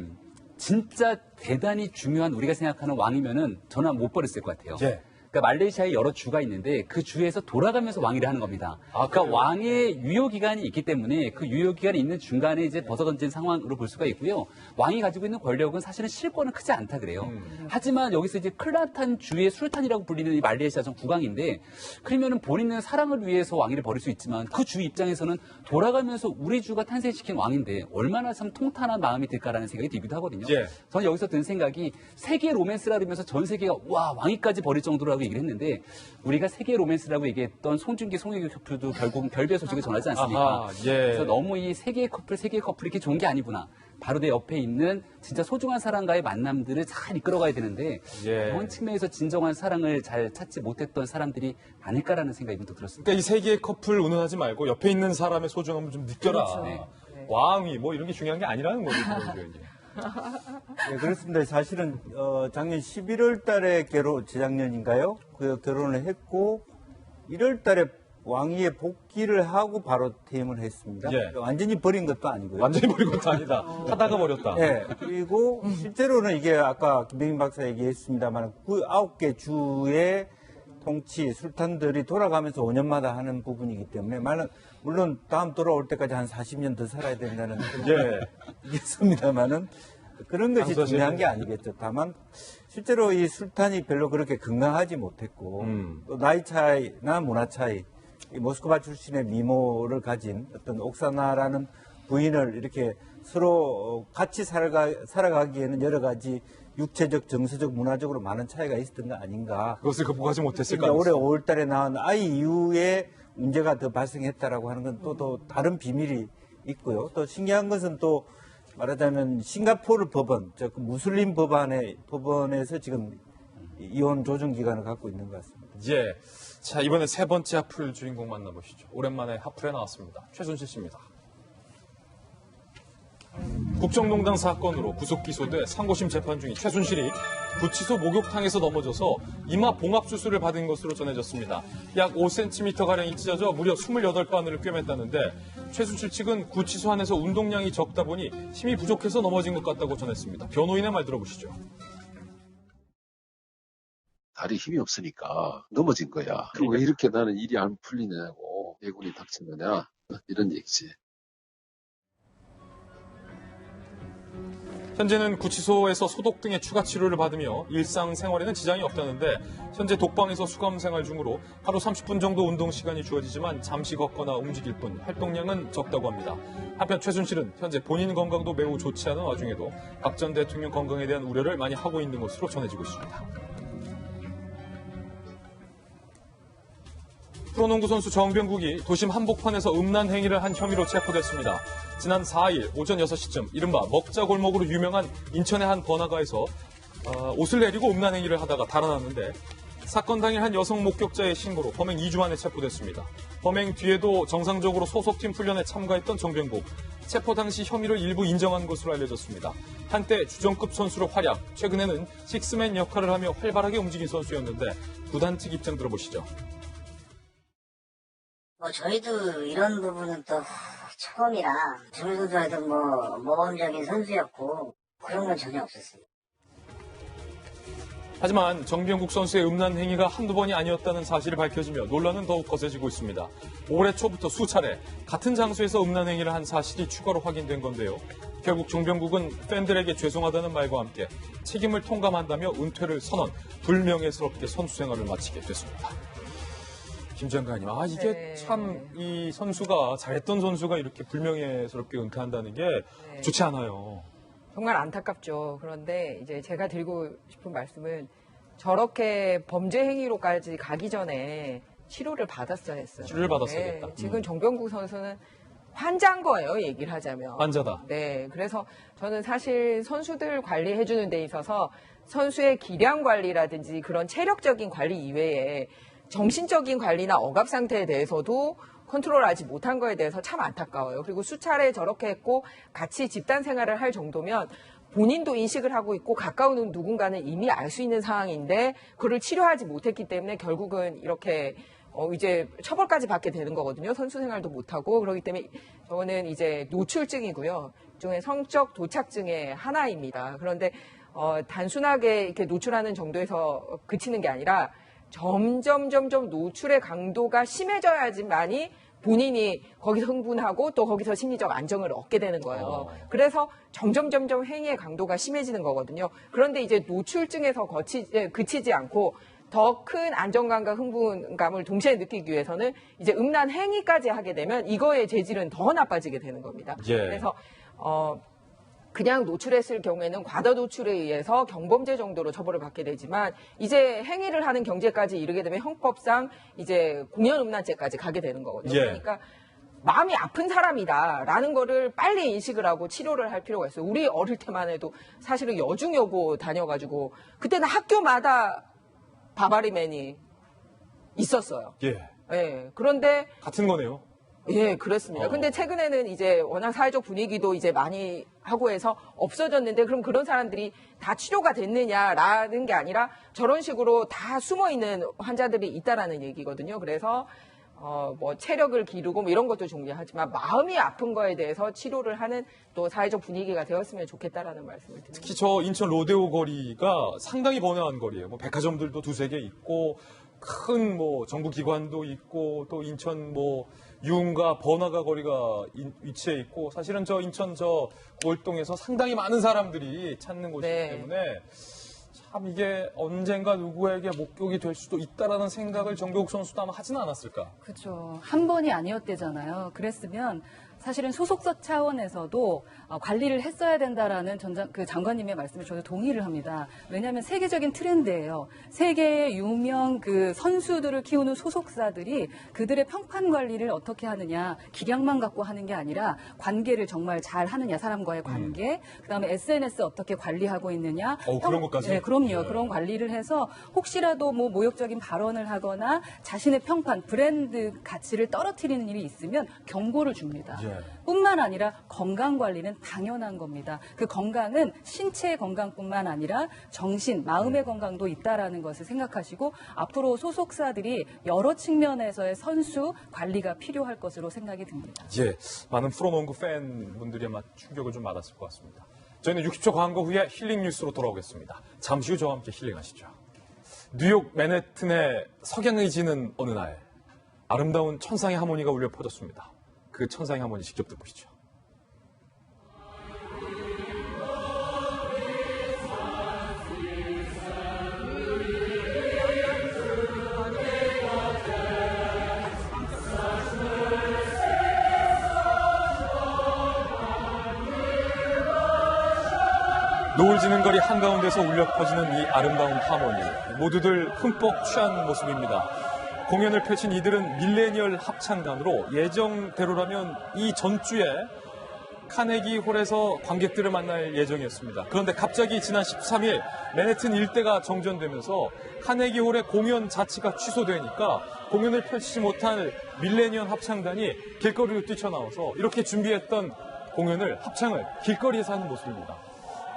진짜 대단히 중요한 우리가 생각하는 왕이면은 저는 못 버렸을 것 같아요.
예.
그러니까 말레이시아에 여러 주가 있는데 그 주에서 돌아가면서 왕위를 하는 겁니다. 그러니까 왕의 유효 기간이 있기 때문에 그 유효 기간이 있는 중간에 이제 벗어던진 상황으로 볼 수가 있고요. 왕이 가지고 있는 권력은 사실은 실권은 크지 않다 그래요. 하지만 여기서 이제 클라탄 주의 술탄이라고 불리는 이 말레이시아 전 국왕인데 그러면은 본인은 사랑을 위해서 왕위를 버릴 수 있지만 그 주 입장에서는 돌아가면서 우리 주가 탄생시킨 왕인데 얼마나 참 통탄한 마음이 들까라는 생각이 들기도 하거든요.
예.
저는 여기서 든 생각이 세계 로맨스라 그러면서 전 세계가 와 왕위까지 버릴 정도로 로맨스라고 얘기를 했는데 우리가 세계 로맨스라고 얘기했던 송중기, 송혜교 커플도 결국 별별 소식을 전하지 않습니까?
아하, 예.
그래서 너무 이 세계의 커플 이렇게 좋은 게 아니구나. 바로 내 옆에 있는 진짜 소중한 사람과의 만남들을 잘 이끌어가야 되는데
예.
그런 측면에서 진정한 사랑을 잘 찾지 못했던 사람들이 아닐까라는 생각이 문득 들었습니다.
그러니까 이 세계의 커플 운운하지 말고 옆에 있는 사람의 소중함을 좀 느껴라.
그렇죠. 네.
왕위 뭐 이런 게 중요한 게 아니라는 거죠.
네, 그렇습니다. 사실은 작년 11월 달에 재작년인가요? 그 결혼을 했고 1월 달에 왕위에 복귀를 하고 바로 퇴임을 했습니다.
예.
완전히 버린 것도 아니고요.
완전히 버린 것도 아니다. 하다가 버렸다.
네. 그리고 실제로는 이게 아까 김병인 박사 얘기했습니다만 9개 주의 통치 술탄들이 돌아가면서 5년마다 하는 부분이기 때문에 물론 다음 돌아올 때까지 한 40년 더 살아야 된다는 얘기겠습니다만은 그런 것이 중요한 게 아니겠죠. 다만 실제로 이 술탄이 별로 그렇게 건강하지 못했고 또 나이 차이나 문화 차이, 이 모스크바 출신의 미모를 가진 어떤 옥사나라는 부인을 이렇게 서로 같이 살아가기에는 여러 가지 육체적, 정서적, 문화적으로 많은 차이가 있었던 거 아닌가.
그것을 극복하지 못했을까?
올해 5월 달에 나온 아이 이후에 문제가 더 발생했다라고 하는 건 또 다른 비밀이 있고요. 또 신기한 것은 또 말하자면 싱가포르 법원, 즉 무슬림 법원에서 지금 이혼 조정 기관을 갖고 있는 것 같습니다.
예. 자, 이번에 세 번째 하플 주인공 만나보시죠. 오랜만에 하플에 나왔습니다. 최순실 씨입니다. 국정농단 사건으로 구속 기소돼 상고심 재판 중인 최순실이 구치소 목욕탕에서 넘어져서 이마 봉합 수술을 받은 것으로 전해졌습니다. 약 5cm가량이 찢어져 무려 28바늘을 꿰맸다는데 최순실 측은 구치소 안에서 운동량이 적다 보니 힘이 부족해서 넘어진 것 같다고 전했습니다. 변호인의 말 들어보시죠.
다리 힘이 없으니까 넘어진 거야. 그리고 왜 이렇게 나는 일이 안 풀리냐고 내군이 닥치느냐 이런 얘기지.
현재는 구치소에서 소독 등의 추가 치료를 받으며 일상생활에는 지장이 없다는데 현재 독방에서 수감 생활 중으로 하루 30분 정도 운동 시간이 주어지지만 잠시 걷거나 움직일 뿐 활동량은 적다고 합니다. 한편 최순실은 현재 본인 건강도 매우 좋지 않은 와중에도 박 전 대통령 건강에 대한 우려를 많이 하고 있는 것으로 전해지고 있습니다. 프로농구 선수 정병국이 도심 한복판에서 음란 행위를 한 혐의로 체포됐습니다. 지난 4일 오전 6시쯤 이른바 먹자골목으로 유명한 인천의 한 번화가에서 옷을 내리고 음란 행위를 하다가 달아났는데 사건 당일 한 여성 목격자의 신고로 범행 2주 만에 체포됐습니다. 범행 뒤에도 정상적으로 소속팀 훈련에 참가했던 정병국. 체포 당시 혐의를 일부 인정한 것으로 알려졌습니다. 한때 주전급 선수로 활약, 최근에는 식스맨 역할을 하며 활발하게 움직인 선수였는데 구단 측 입장 들어보시죠.
저희도 이런 부분은 또 처음이라 정우 선수도 모범적인 선수였고 그런 건 전혀 없었습니다.
하지만 정병국 선수의 음란 행위가 한두 번이 아니었다는 사실이 밝혀지며 논란은 더욱 거세지고 있습니다. 올해 초부터 수차례 같은 장소에서 음란 행위를 한 사실이 추가로 확인된 건데요. 결국 정병국은 팬들에게 죄송하다는 말과 함께 책임을 통감한다며 은퇴를 선언, 불명예스럽게 선수 생활을 마치게 됐습니다. 김장관님, 이게 참 이 선수가 잘했던 선수가 이렇게 불명예스럽게 은퇴한다는 게 좋지 않아요.
정말 안타깝죠. 그런데 이제 제가 드리고 싶은 말씀은 저렇게 범죄 행위로까지 가기 전에 치료를 받았어야 했어요.
치료를 받았어야겠다.
네, 지금 정병국 선수는 환자인 거예요, 얘기를 하자면.
환자다.
네, 그래서 저는 사실 선수들 관리해주는 데 있어서 선수의 기량 관리라든지 그런 체력적인 관리 이외에 정신적인 관리나 억압 상태에 대해서도 컨트롤하지 못한 거에 대해서 참 안타까워요. 그리고 수차례 저렇게 했고 같이 집단 생활을 할 정도면 본인도 인식을 하고 있고 가까운 누군가는 이미 알 수 있는 상황인데 그걸 치료하지 못했기 때문에 결국은 이렇게 이제 처벌까지 받게 되는 거거든요. 선수 생활도 못하고. 그렇기 때문에 저는 이제 노출증이고요. 일종의 성적 도착증의 하나입니다. 그런데 단순하게 이렇게 노출하는 정도에서 그치는 게 아니라 점점 노출의 강도가 심해져야지만이 본인이 거기서 흥분하고 또 거기서 심리적 안정을 얻게 되는 거예요. 그래서 점점 행위의 강도가 심해지는 거거든요. 그런데 이제 노출증에서 그치지 않고 더 큰 안정감과 흥분감을 동시에 느끼기 위해서는 이제 음란 행위까지 하게 되면 이거의 재질은 더 나빠지게 되는 겁니다.
예.
그래서 그냥 노출했을 경우에는 과다 노출에 의해서 경범죄 정도로 처벌을 받게 되지만 이제 행위를 하는 경제까지 이르게 되면 형법상 이제 공연음란죄까지 가게 되는 거거든요.
예.
그러니까 마음이 아픈 사람이다라는 거를 빨리 인식을 하고 치료를 할 필요가 있어요. 우리 어릴 때만 해도 사실은 여중여고 다녀가지고 그때는 학교마다 바바리맨이 있었어요.
예.
예. 그런데
같은 거네요.
예, 그렇습니다. 근데 최근에는 이제 워낙 사회적 분위기도 이제 많이 하고 해서 없어졌는데 그럼 그런 사람들이 다 치료가 됐느냐라는 게 아니라 저런 식으로 다 숨어 있는 환자들이 있다라는 얘기거든요. 그래서 뭐 체력을 기르고 뭐 이런 것도 중요하지만 마음이 아픈 거에 대해서 치료를 하는 또 사회적 분위기가 되었으면 좋겠다라는 말씀을 드립니다.
특히 저 인천 로데오 거리가 상당히 번화한 거리예요. 뭐 백화점들도 두세 개 있고 큰 뭐 정부기관도 있고 또 인천 뭐 유흥가 번화가 거리가 위치해 있고 사실은 저 인천 저 고을동에서 상당히 많은 사람들이 찾는 곳이기 때문에 참 이게 언젠가 누구에게 목격이 될 수도 있다라는 생각을 정교욱 선수도 아마 하지는 않았을까.
그렇죠. 한 번이 아니었대잖아요. 그랬으면 사실은 소속사 차원에서도 관리를 했어야 된다라는 그 장관님의 말씀에 저도 동의를 합니다. 왜냐하면 세계적인 트렌드예요. 세계의 유명 그 선수들을 키우는 소속사들이 그들의 평판 관리를 어떻게 하느냐, 기량만 갖고 하는 게 아니라 관계를 정말 잘 하느냐, 사람과의 관계, 그다음에 SNS 어떻게 관리하고 있느냐.
그런 것까지?
네, 그럼요. 그런 관리를 해서 혹시라도 뭐 모욕적인 발언을 하거나 자신의 평판, 브랜드 가치를 떨어뜨리는 일이 있으면 경고를 줍니다. 뿐만 아니라 건강 관리는 당연한 겁니다. 그 건강은 신체의 건강뿐만 아니라 정신, 마음의 건강도 있다라는 것을 생각하시고 앞으로 소속사들이 여러 측면에서의 선수 관리가 필요할 것으로 생각이 듭니다.
예, 많은 프로농구 팬분들이 아마 충격을 좀 받았을 것 같습니다. 저희는 60초 광고 후에 힐링 뉴스로 돌아오겠습니다. 잠시 후 저와 함께 힐링하시죠. 뉴욕 맨해튼의 석양이 지는 어느 날 아름다운 천상의 하모니가 울려 퍼졌습니다. 그 천상의 하모니 직접 듣보시죠. 노을 지는 거리 한가운데서 울려 퍼지는 이 아름다운 하모니. 모두들 흠뻑 취한 모습입니다. 공연을 펼친 이들은 밀레니얼 합창단으로 예정대로라면 이 전주에 카네기 홀에서 관객들을 만날 예정이었습니다. 그런데 갑자기 지난 13일 맨해튼 일대가 정전되면서 카네기 홀의 공연 자체가 취소되니까 공연을 펼치지 못한 밀레니얼 합창단이 길거리로 뛰쳐나와서 이렇게 준비했던 공연을, 합창을 길거리에서 하는 모습입니다.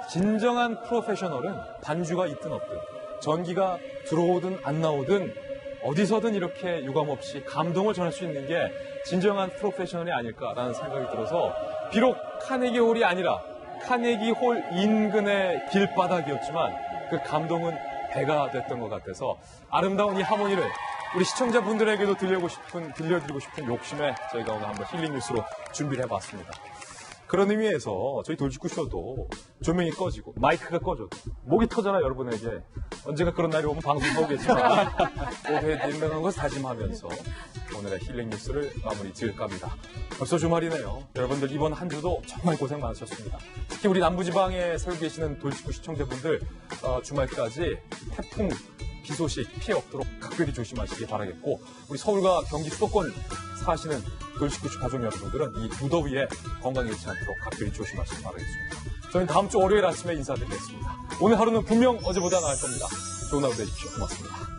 진정한 프로페셔널은 반주가 있든 없든 전기가 들어오든 안 나오든 어디서든 이렇게 유감없이 감동을 전할 수 있는 게 진정한 프로페셔널이 아닐까라는 생각이 들어서 비록 카네기 홀이 아니라 카네기 홀 인근의 길바닥이었지만 그 감동은 배가 됐던 것 같아서 아름다운 이 하모니를 우리 시청자분들에게도 들려드리고 싶은 욕심에 저희가 오늘 한번 힐링 뉴스로 준비를 해봤습니다. 그런 의미에서 저희 돌직구쇼도 조명이 꺼지고 마이크가 꺼져도 목이 터져라 여러분에게 언젠가 그런 날이 오면 방송하겠지만 오해된다는 것을 다짐하면서 오늘의 힐링 뉴스를 마무리 지을까 합니다. 벌써 주말이네요. 여러분들 이번 한 주도 정말 고생 많으셨습니다. 특히 우리 남부지방에 살고 계시는 돌직구 시청자분들 주말까지 태풍 비 소식 피해 없도록 각별히 조심하시기 바라겠고 우리 서울과 경기 수도권 사시는 돌직구쇼 가족 여러분들은 이 무더위에 건강 잃지 않도록 각별히 조심하시기 바라겠습니다. 저희는 다음 주 월요일 아침에 인사드리겠습니다. 오늘 하루는 분명 어제보다 나을 겁니다. 좋은 하루 되십시오. 고맙습니다.